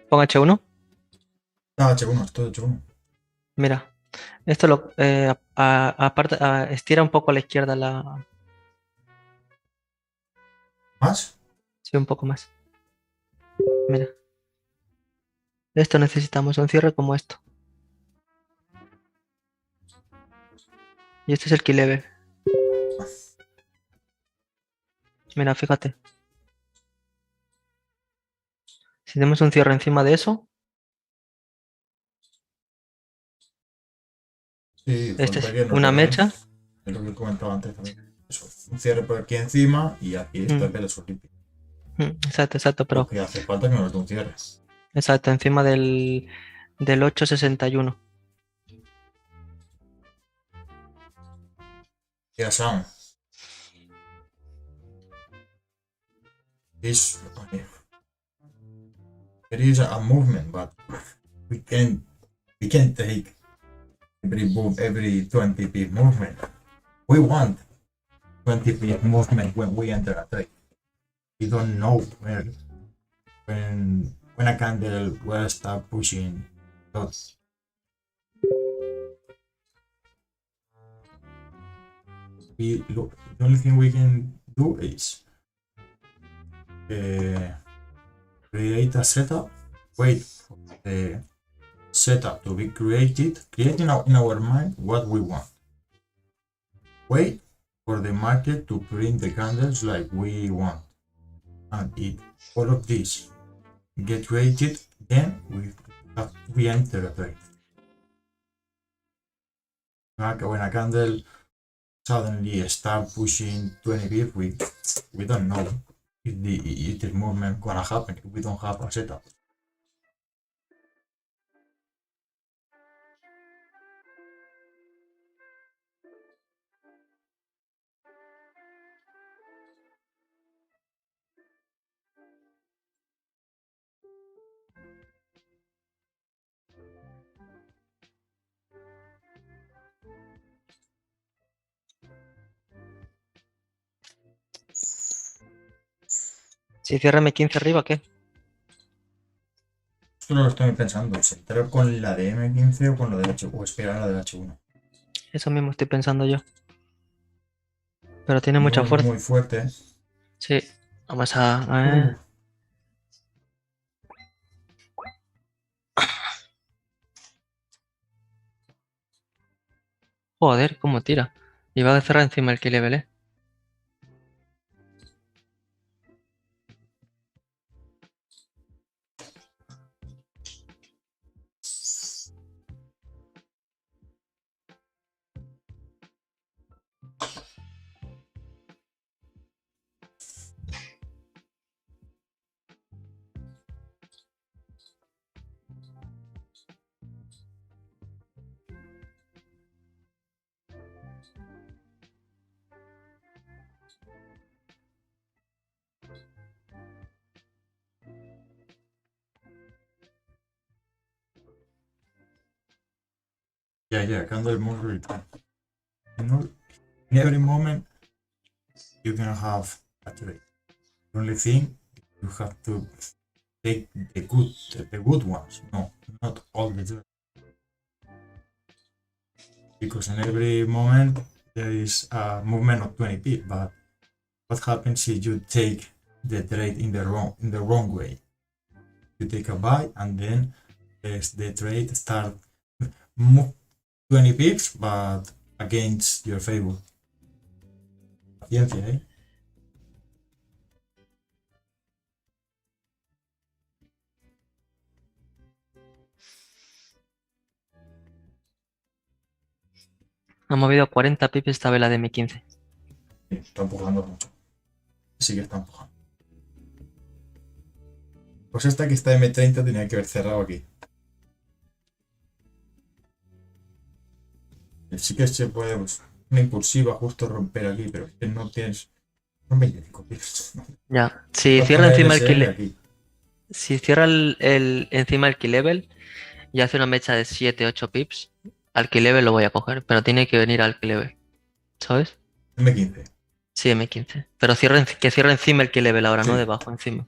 S1: Pon H1.
S2: Ah, H1, esto es H1.
S1: Mira. Esto lo aparte, estira un poco a la izquierda la.
S2: ¿Más?
S1: Sí, un poco más. Mira. Esto necesitamos un cierre como esto. Y este es el key level. Mira, fíjate. Si tenemos un cierre encima de eso,
S2: Sí,
S1: este es
S2: faltaría, nos
S1: una
S2: quedaría.
S1: mecha.
S2: Es lo que comentaba antes también. Eso, un cierre por aquí encima y aquí esto
S1: Mm,
S2: es el olímpico.
S1: exacto,
S2: Lo
S1: pero
S2: que hace falta es que nos dé un cierre.
S1: exacto, encima del 861.
S2: Yeah, Sam, this there is a movement, but we can we can't take every move every 20 pip movement. We want 20 pip movement when we enter a trade. We don't know where when a candle will start pushing dots. The only thing we can do is create a setup, wait for the setup to be created, create in our mind what we want. Wait for the market to print the candles like we want. And if all of this get created, then we enter a trade. When a candle suddenly start pushing 20 pips, we don't know if the movement gonna happen if we don't have a setup.
S1: Si cierra M15 arriba, ¿qué?
S2: Esto lo estoy pensando, si entrar con la de M15 o con la de H o esperar a la de H1.
S1: Eso mismo estoy pensando yo. Pero tiene mucha
S2: Muy,
S1: fuerza.
S2: muy fuerte.
S1: Sí. Vamos a. Joder, cómo tira. Y va a cerrar encima el key level, ¿eh?
S2: Yeah, candle move return. In every moment you're gonna have a trade. The only thing you have to take the good ones. No, not all the trades. Because in every moment there is a movement of 20p, but what happens if you take the trade in the wrong way? You take a buy and then the trade start move 20 pips but against your favor. Paciencia, ¿eh?
S1: Ha movido 40 pips esta vela de M15.
S2: Está empujando mucho. Sí que está empujando. Pues esta que está M30 tenía que haber cerrado aquí. Sí que se puede, pues, una impulsiva justo romper aquí, pero es que no tienes. Son 25 pips.
S1: Ya. Si
S2: Va a
S1: cierra
S2: poner el
S1: encima el key
S2: SL aquí.
S1: Si cierra encima el key level y hace una mecha de 7-8 pips, al key level lo voy a coger, pero tiene que venir al key level. ¿Sabes?
S2: M15.
S1: Sí, M15. Pero que cierre encima el key level ahora, no
S2: Sí.
S1: debajo, encima.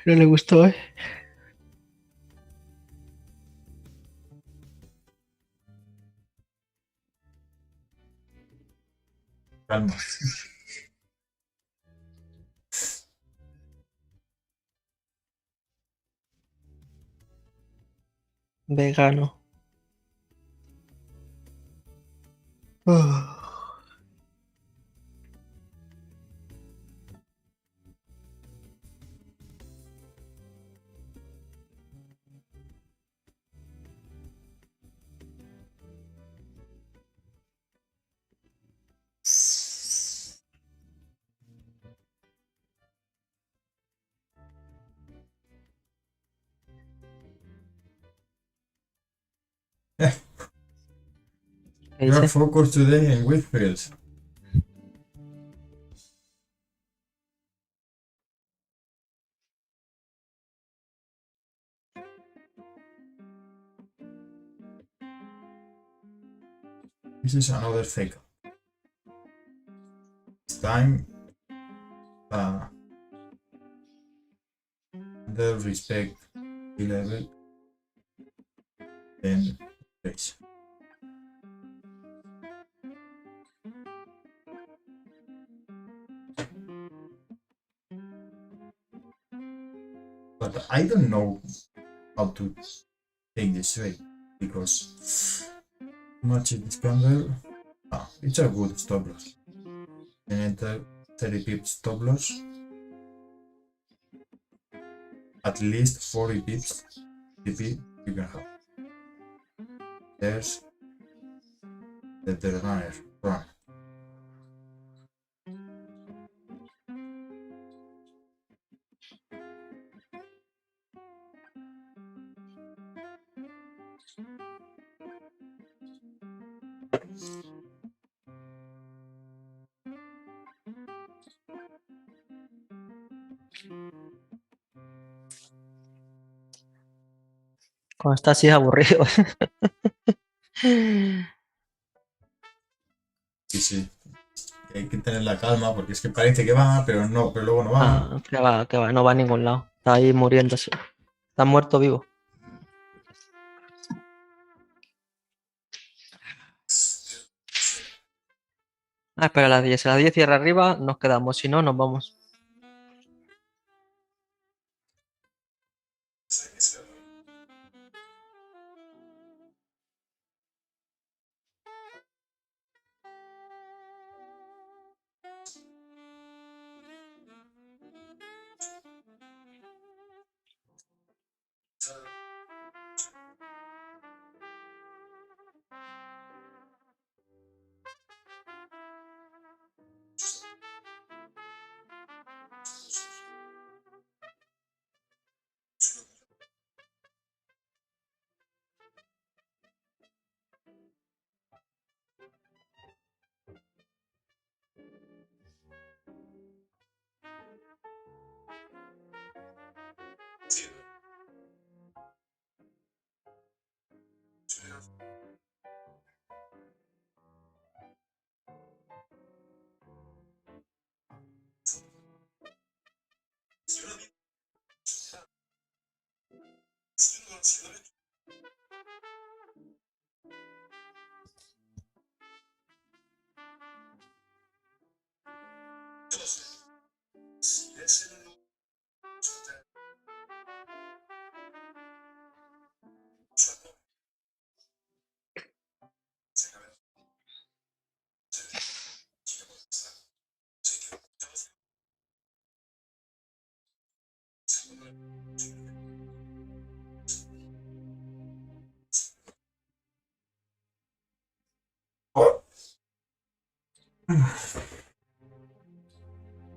S1: No le gustó, ¿eh?
S2: Calma.
S1: Vegano. ¿Qué
S2: You are
S1: dice?
S2: focused today in Whitfield. This is another fake. This time, the respect the level, then place. But I don't know how to take this trade because much in this candle. It's a good stop loss. And enter 30 pips stop loss. At least 40 pips TP you can have. There's the runner run.
S1: Cuando está así es aburrido.
S2: Sí. Hay que tener la calma porque es que parece que va, pero no, pero luego no va.
S1: Que va, no va a ningún lado. Está ahí muriéndose. Está muerto vivo. Espera, a las 10. A las 10 cierra arriba, nos quedamos. Si no, nos vamos.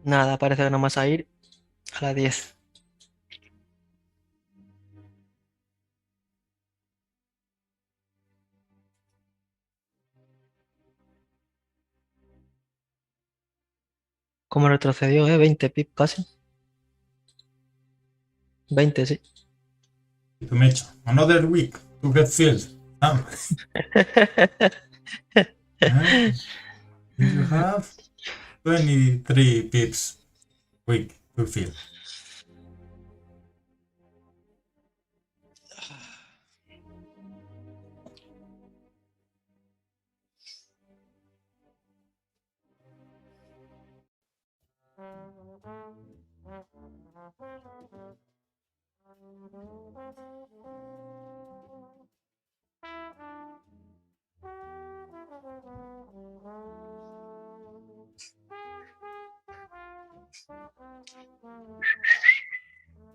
S1: Nada, parece que no vas a ir a las 10. ¿Cómo retrocedió, 20 pip casi. 20, sí.
S2: To match another week to get filled. You have 23 pips week to fill.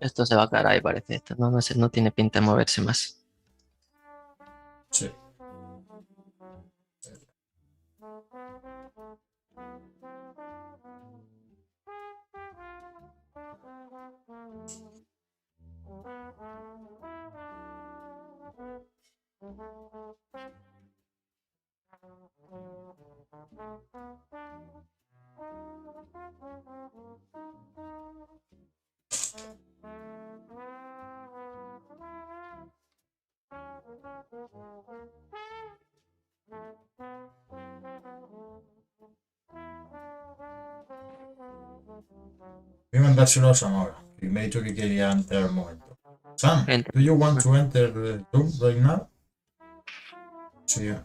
S1: Esto se va a quedar ahí, parece. Esto no tiene pinta de moverse más.
S2: Sí. Voy a mandárselo a Sam ahora, que me ha dicho que quería entrar un momento. Sam,
S1: Entra.
S2: do you want to enter the room right now? Sí, ya.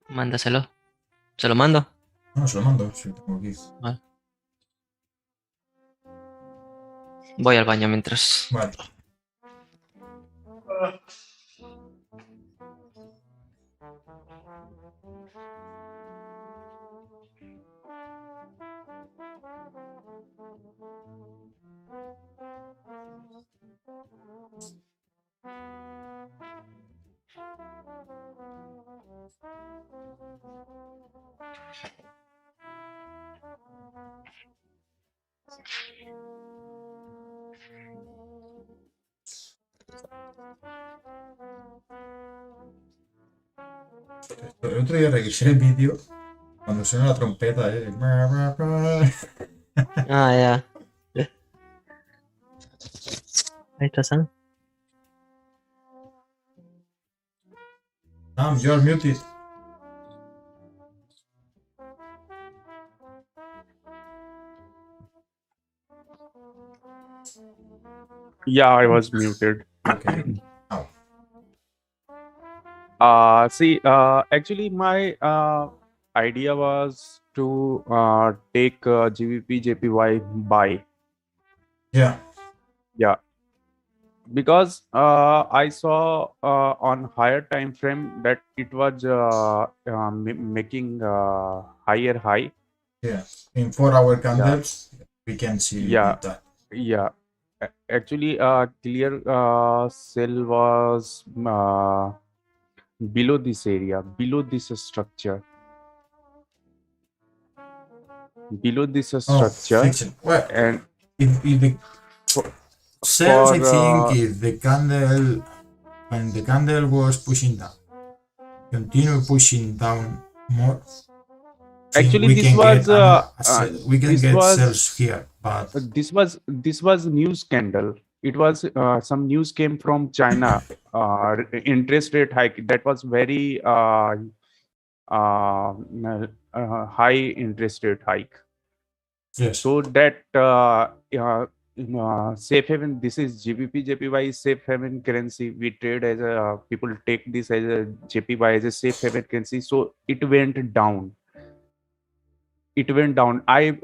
S1: Mándaselo. ¿Se lo mando?
S2: No, se lo mando, sí, tengo aquí.
S1: Vale. Voy al baño mientras.
S2: Vale. El otro día revisé el vídeo cuando suena la trompeta,
S1: Ah, ya. Ahí está Sam.
S2: Sam, you're muted.
S4: Yeah, I was muted.
S2: Okay. Now.
S4: Actually, my idea was to take GBP JPY buy.
S2: Yeah.
S4: Yeah, because I saw on higher time frame that it was making higher high.
S2: Yeah. In 4-hour candles, we can see
S4: Yeah.
S2: that.
S4: Yeah. Actually, clear sell was below this area, below this structure. Below this
S2: Oh,
S4: structure,
S2: fiction. Well,
S4: and
S2: if the
S4: for,
S2: sales, I
S4: for,
S2: think, if the candle, when the candle was pushing down, continue pushing down more. I think
S4: actually
S2: we
S4: this
S2: can
S4: was
S2: get we can
S4: this
S2: get
S4: was
S2: sales here, but
S4: this was news scandal. It was some news came from China, interest rate hike that was very high interest rate hike.
S2: yes,
S4: So that safe haven, this is GBP JPY is safe haven currency. We trade as a people take this as a JPY as a safe haven currency. So it went down. It went down. I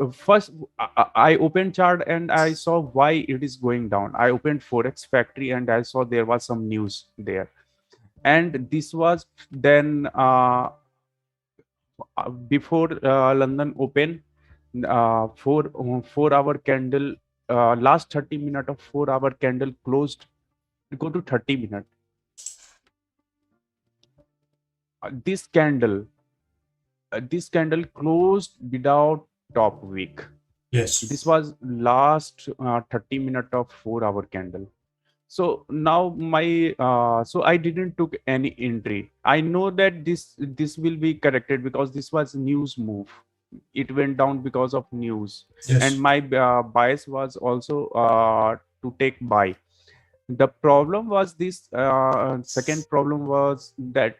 S4: opened chart and I saw why it is going down. I opened Forex Factory and I saw there was some news there, and this was then before London Open. 4 hour candle, last 30 minutes of 4 hour candle closed. Go to 30 minutes. This candle closed without top wick.
S2: yes,
S4: This was last 30 minutes of 4 hour candle. So now my so I didn't took any entry. I know that this will be corrected because this was news move. It went down because of news,
S2: yes.
S4: and my bias was also to take buy. The problem was this. Second problem was that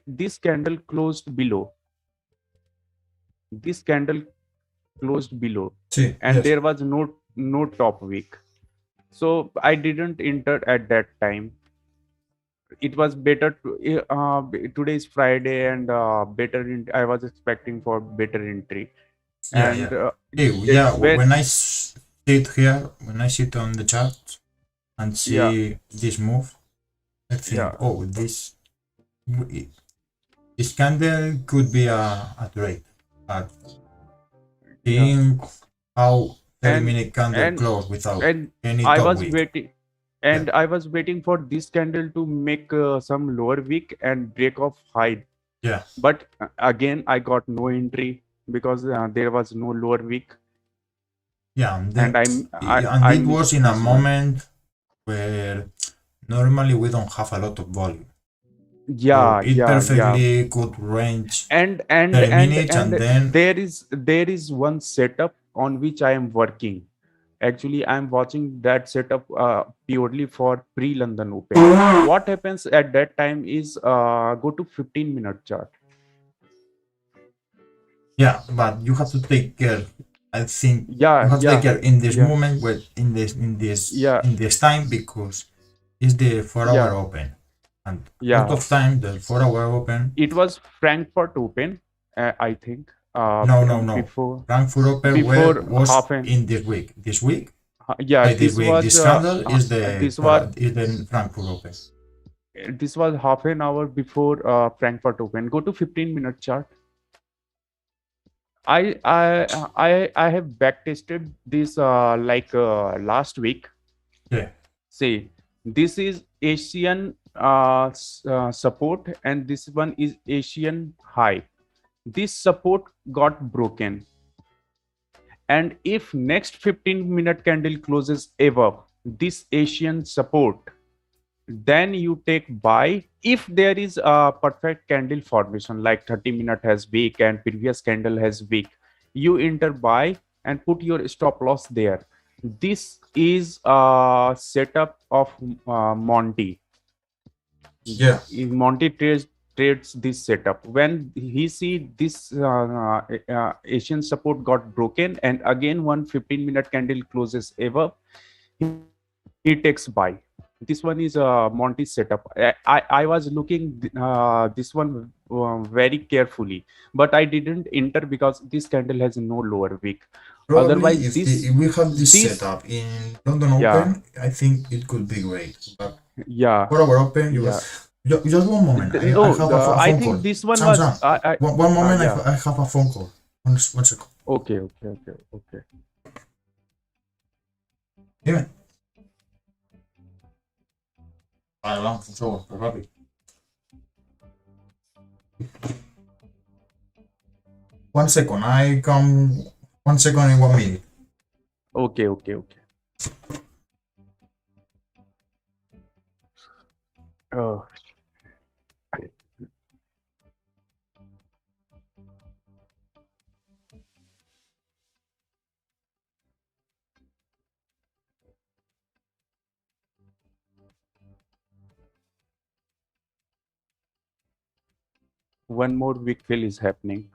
S4: this candle closed below. This candle closed below,
S2: See,
S4: and
S2: yes.
S4: there was no top wick. So I didn't enter at that time. it was better today is Friday, and I was expecting for better entry.
S2: Yeah,
S4: And
S2: yeah. Hey, yeah. When I sit here, when I sit on the chart and
S4: yeah,
S2: see this move, I think,
S4: yeah,
S2: oh, this candle could be a trade. But
S4: yeah,
S2: seeing how 30
S4: and
S2: minute candle
S4: and
S2: close without
S4: and
S2: any
S4: I
S2: top
S4: was
S2: wick.
S4: waiting,
S2: Yeah,
S4: and I was waiting for this candle to make some lower wick and break off high.
S2: yeah,
S4: But again, I got no entry because there was no lower wick,
S2: yeah. And,
S4: and
S2: then, and
S4: I
S2: it was
S4: missed
S2: in a
S4: this one.
S2: moment where normally we don't have a lot of volume. So
S4: Yeah,
S2: it
S4: yeah, yeah.
S2: perfectly could range
S4: And
S2: 30 minutes and then,
S4: there is one setup on which I am working. Actually, I'm watching that setup purely for pre-London Open. What happens at that time is go to 15-minute chart.
S2: yeah, but you have to take care. I think you
S4: Yeah,
S2: have to take
S4: yeah,
S2: care in this
S4: yeah,
S2: moment, where
S4: yeah,
S2: in this time, because it's the 4 hour
S4: yeah,
S2: open, and a lot
S4: yeah.
S2: of time the 4 hour open.
S4: It was Frankfurt Open, I think.
S2: No, no, no.
S4: Before
S2: Frankfurt Open
S4: before
S2: was
S4: half an
S2: in this week.
S4: yeah.
S2: This week, this scandal is
S4: This was
S2: is the Frankfurt Open.
S4: this was half an hour before Frankfurt Open. Go to 15-minute chart. I have backtested this last week.
S2: Yeah,
S4: Say this is Asian support, and this one is Asian high. This support got broken, and if next 15-minute candle closes above this Asian support, then you take buy. If there is a perfect candle formation like 30-minute has weak and previous candle has weak, you enter buy and put your stop loss there. This is a setup of Monty.
S2: yeah,
S4: Monty trades this setup. When he see this Asian support got broken, and again one 15-minute candle closes above, he takes buy. This one is a Monty setup. I was looking this one very carefully, but I didn't enter because this candle has no lower wick.
S2: probably
S4: Otherwise,
S2: if we have this
S4: this
S2: setup in London
S4: yeah,
S2: Open, I think it could be great. But
S4: yeah,
S2: 4 hour open, you
S4: yeah.
S2: have just one moment. I
S4: No,
S2: have a
S4: I
S2: phone call.
S4: think this one
S2: Sam,
S4: was
S2: Sam, one moment.
S4: yeah.
S2: I have a phone call. One second.
S4: Okay, okay, okay, okay.
S2: Dime. Adelante, por favor, pero rápido. One second. I come. 1 second in 1 minute.
S4: Okay, okay, okay. Oh, one more weak fill is happening.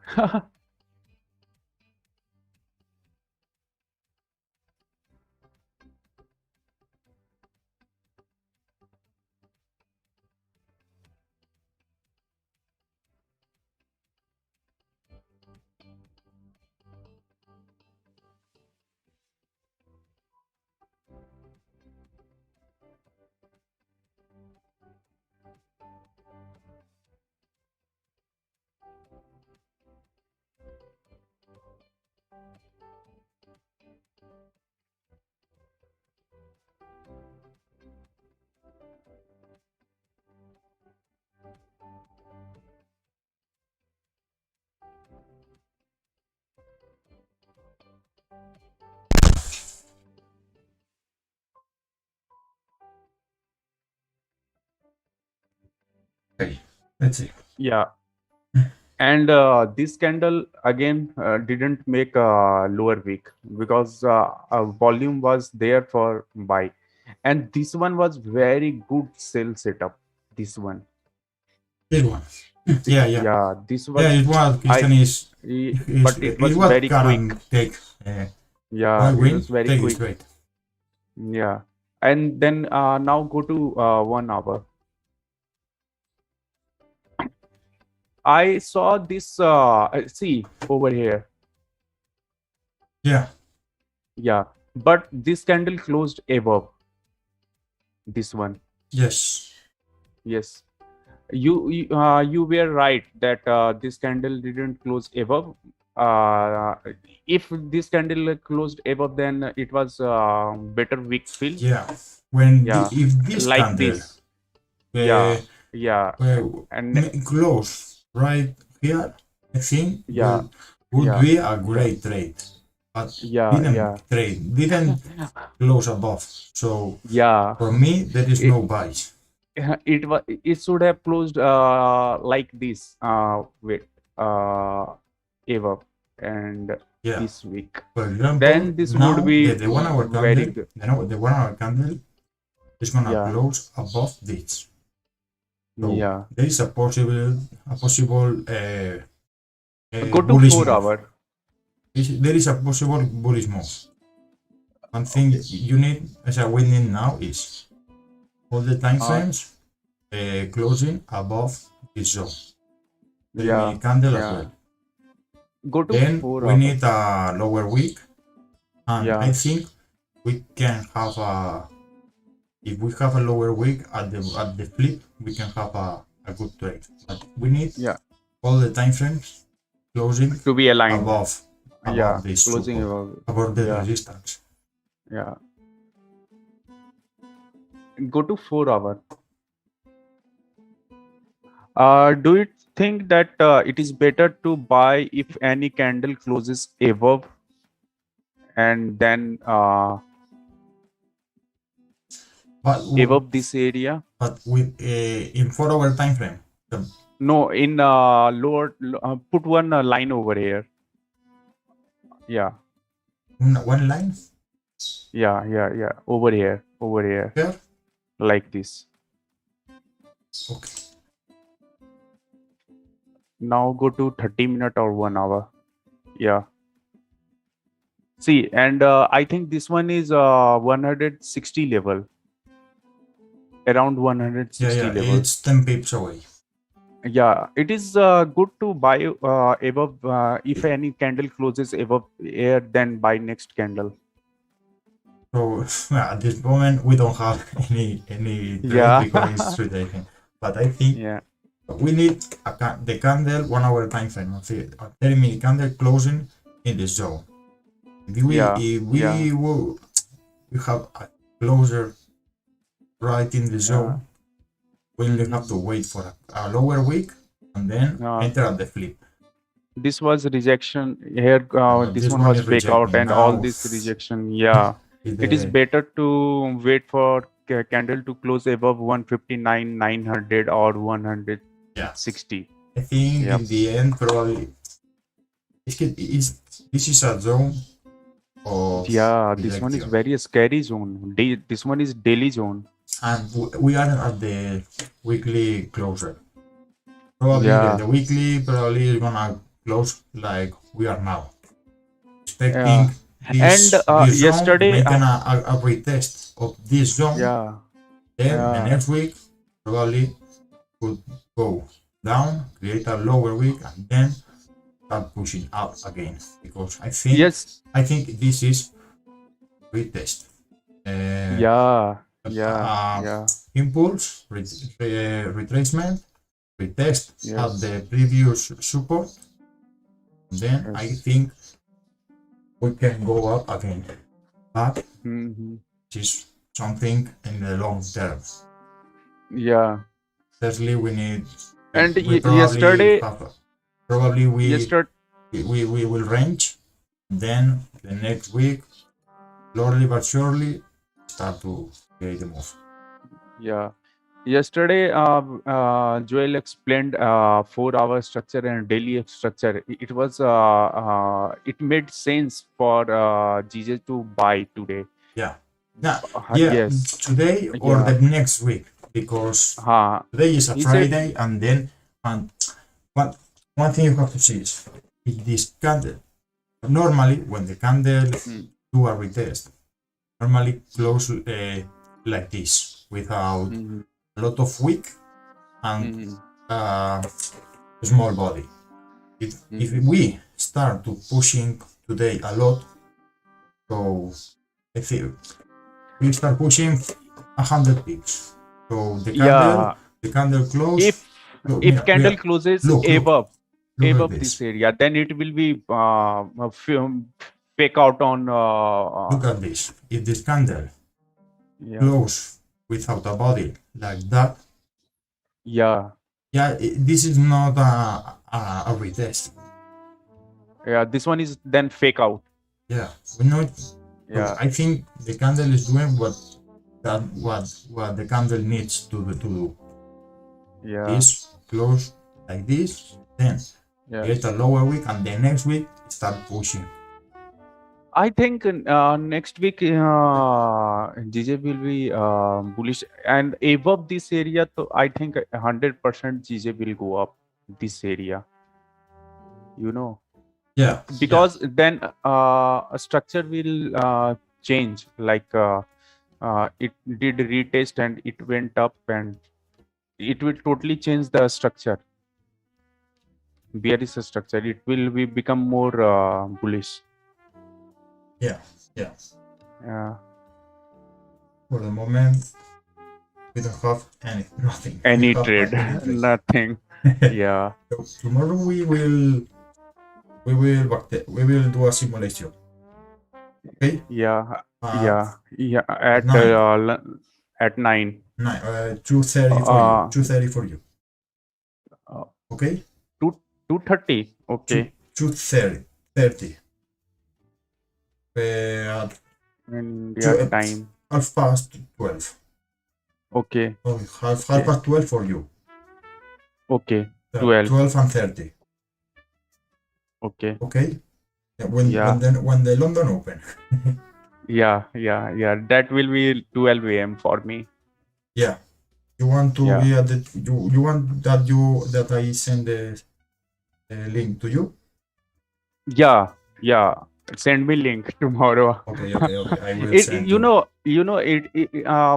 S2: Okay. Let's see.
S4: Yeah. And this candle again didn't make a lower wick because volume was there for buy, and this one was very good sell setup. This one,
S2: This one. Yeah, yeah.
S4: yeah, this
S2: Yeah,
S4: was
S2: it was. Christian
S4: but it was
S2: is what
S4: very quick.
S2: can take.
S4: Yeah, it
S2: win.
S4: was very
S2: Take is
S4: quick.
S2: great.
S4: Yeah, and then now go to 1 hour. I saw this. See over here.
S2: Yeah.
S4: Yeah, but this candle closed above this one.
S2: Yes.
S4: Yes, you were right that this candle didn't close above. If this candle closed above, then it was better weak fill.
S2: Yeah. When
S4: Yeah,
S2: if this
S4: like
S2: candle
S4: this. Yeah, yeah, and
S2: close right here, I think
S4: yeah,
S2: would
S4: yeah,
S2: be a great trade, but
S4: yeah, yeah,
S2: didn't close above. So
S4: yeah.
S2: for me, there is
S4: It
S2: no buy.
S4: it should have closed like this. Wait, above and
S2: Yeah.
S4: this week.
S2: For example,
S4: Then this
S2: now
S4: would be
S2: the 1 hour
S4: very
S2: candle,
S4: good.
S2: the 1 hour candle is gonna
S4: Yeah,
S2: close above this. So
S4: yeah.
S2: there is a possible
S4: Go to
S2: bullish
S4: 4
S2: move.
S4: hour.
S2: There is a possible bullish move. One thing you need as a winning now is all the time frames closing above this zone. 30
S4: Yeah,
S2: minute candle as
S4: yeah.
S2: well.
S4: Go to
S2: Then
S4: 4
S2: we
S4: hour.
S2: need a lower wick, and
S4: Yeah,
S2: I think we can have a. If we have a lower wick at the flip, we can have a good trade. But we need
S4: yeah.
S2: all the time frames closing
S4: To be aligned.
S2: above
S4: Yeah,
S2: this
S4: closing
S2: support,
S4: above.
S2: above the
S4: Yeah,
S2: resistance.
S4: yeah. Go to 4 hour. Do you think that it is better to buy if any candle closes above and then
S2: But
S4: above this area?
S2: with in 4 hour time frame.
S4: No, in put one line over here. Yeah,
S2: One line
S4: yeah, yeah, yeah. Over here,
S2: here.
S4: like this.
S2: Okay.
S4: Now go to 30-minute or 1 hour. Yeah. See, and I think this one is 160 level, around 160
S2: Yeah,
S4: level.
S2: it's 10 pips away.
S4: Yeah, it is good to buy above if any candle closes above here, then buy next candle.
S2: So at this moment we don't have any trade
S4: Yeah.
S2: because it's rotating. But I think
S4: Yeah,
S2: we need the candle 1 hour time frame of it, a 30 minute candle closing in the zone. If we
S4: yeah,
S2: we have a closer right in the zone, we only have to wait for a lower wick and then enter at the flip.
S4: this was rejection here. This one was
S2: is
S4: breakout
S2: rejecting.
S4: and all
S2: Now,
S4: this rejection. Yeah, it is better to wait for candle to close above 159, 900 or 160.
S2: I think
S4: Yep.
S2: in the end probably this is a zone of
S4: Yeah, this one is
S2: direction.
S4: very scary zone. This one is daily zone.
S2: And we are at the weekly closer. Probably
S4: Yeah.
S2: the weekly probably is gonna close like we are now. Expecting
S4: Yeah.
S2: this,
S4: And
S2: this
S4: yesterday,
S2: zone making a retest of this zone.
S4: yeah,
S2: Then
S4: yeah.
S2: the next week probably could go down, create a lower week, and then start pushing up again. Because I think
S4: Yes,
S2: this is retest.
S4: yeah, yeah, yeah,
S2: Impulse, retracement, retest
S4: yes,
S2: at the previous support. Then I
S4: yes.
S2: think we can go up again. But
S4: Mhm.
S2: this is something in the long term.
S4: Yeah.
S2: Firstly, we need.
S4: And
S2: We probably
S4: yesterday,
S2: have. Probably
S4: yesterday,
S2: we will range. Then the next week, slowly but surely, start to create the move.
S4: yeah. Yesterday, Joel explained 4 hour structure and daily structure. It was it made sense for GJ to buy today.
S2: Yeah. Yeah.
S4: Yes.
S2: Today or
S4: Yeah.
S2: the next week, because today is a
S4: He said,
S2: Friday, and then one thing you have to see is if this candle normally when the candle do a retest, normally close like this without a lot of wick and small body. If we start to pushing today a lot, so if we start pushing 100 pips, so the candle close.
S4: If candle closes above
S2: at
S4: this area, then it will be fake out on.
S2: Look at this. If this candle close without a body like that, this is not a retest.
S4: This one is then fake out.
S2: We know. I think the candle is doing what the candle needs to do. This close like this, then get a lower week, and the next week start pushing.
S4: I think next week GJ will be bullish, and above this area, so I think 100% GJ will go up this area. Because then a structure will change, like it did retest and it went up, and it will totally change the structure. Bearish structure, it will become more bullish.
S2: For the moment, we don't have nothing.
S4: Any trade, nothing.
S2: So tomorrow we will do a simulation. Okay. At 9. 2:30 for you. 2:30 for you. Okay.
S4: 2:30. Okay.
S2: 2:30.
S4: India time.
S2: 12:30.
S4: Okay.
S2: Half past 12 for you.
S4: Okay.
S2: 12 and 30.
S4: Okay.
S2: Okay. When the London open.
S4: That will be 12 a.m. for me.
S2: You want to be at the you want that I send the link to you? Send
S4: me link tomorrow.
S2: Okay. I will send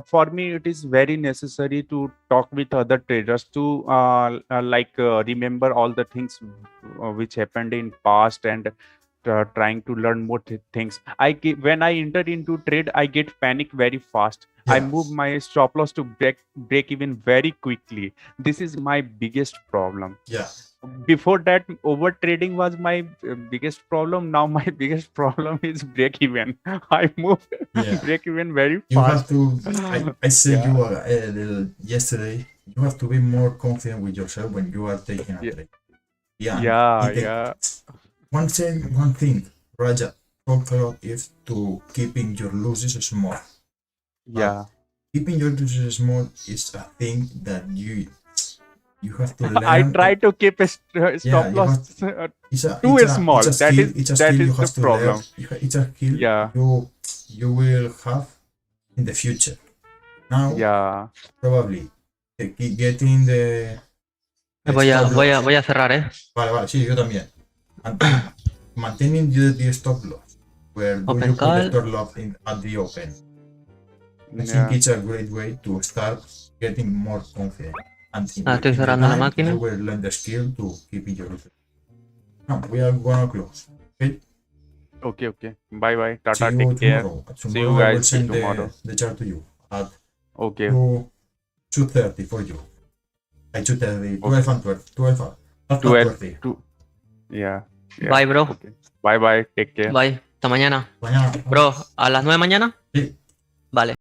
S4: for me it is very necessary to talk with other traders to remember all the things which happened in past, and trying to learn more things. When I enter into trade, I get panic very fast. I move my stop loss to break even very quickly. This is my biggest problem. Before that, over trading was my biggest problem. Now my biggest problem is break even. I move break even very fast.
S2: You have to. I said you yesterday. You have to be more confident with yourself when you are taking a trade. One thing, Raja, talk a lot is to keeping your losses small. Keeping your losses small is a thing that you have to learn.
S4: I try to keep a stop loss too small. That is the problem.
S2: It's a skill you will have in the future. Now, probably getting the.
S1: Voy a cerrar,
S2: Vale, sí, yo también. Maintaining the stop loss. Where do you put the stop loss at the open? I think it's a great way to start getting more confident.
S1: Estoy cerrando la máquina.
S2: You will learn the skill to keep it your losses. Now we are gonna close. Okay.
S4: Bye. Tata, take care. See you guys tomorrow.
S2: The chart to you at 2:30 for you. 2:30, 12 and 12. 12.
S1: Bye, bro.
S4: Okay. Bye. Take care.
S1: Bye. Hasta mañana.
S2: Mañana.
S1: Bro, ¿a las 9 de mañana?
S2: Sí.
S1: Vale.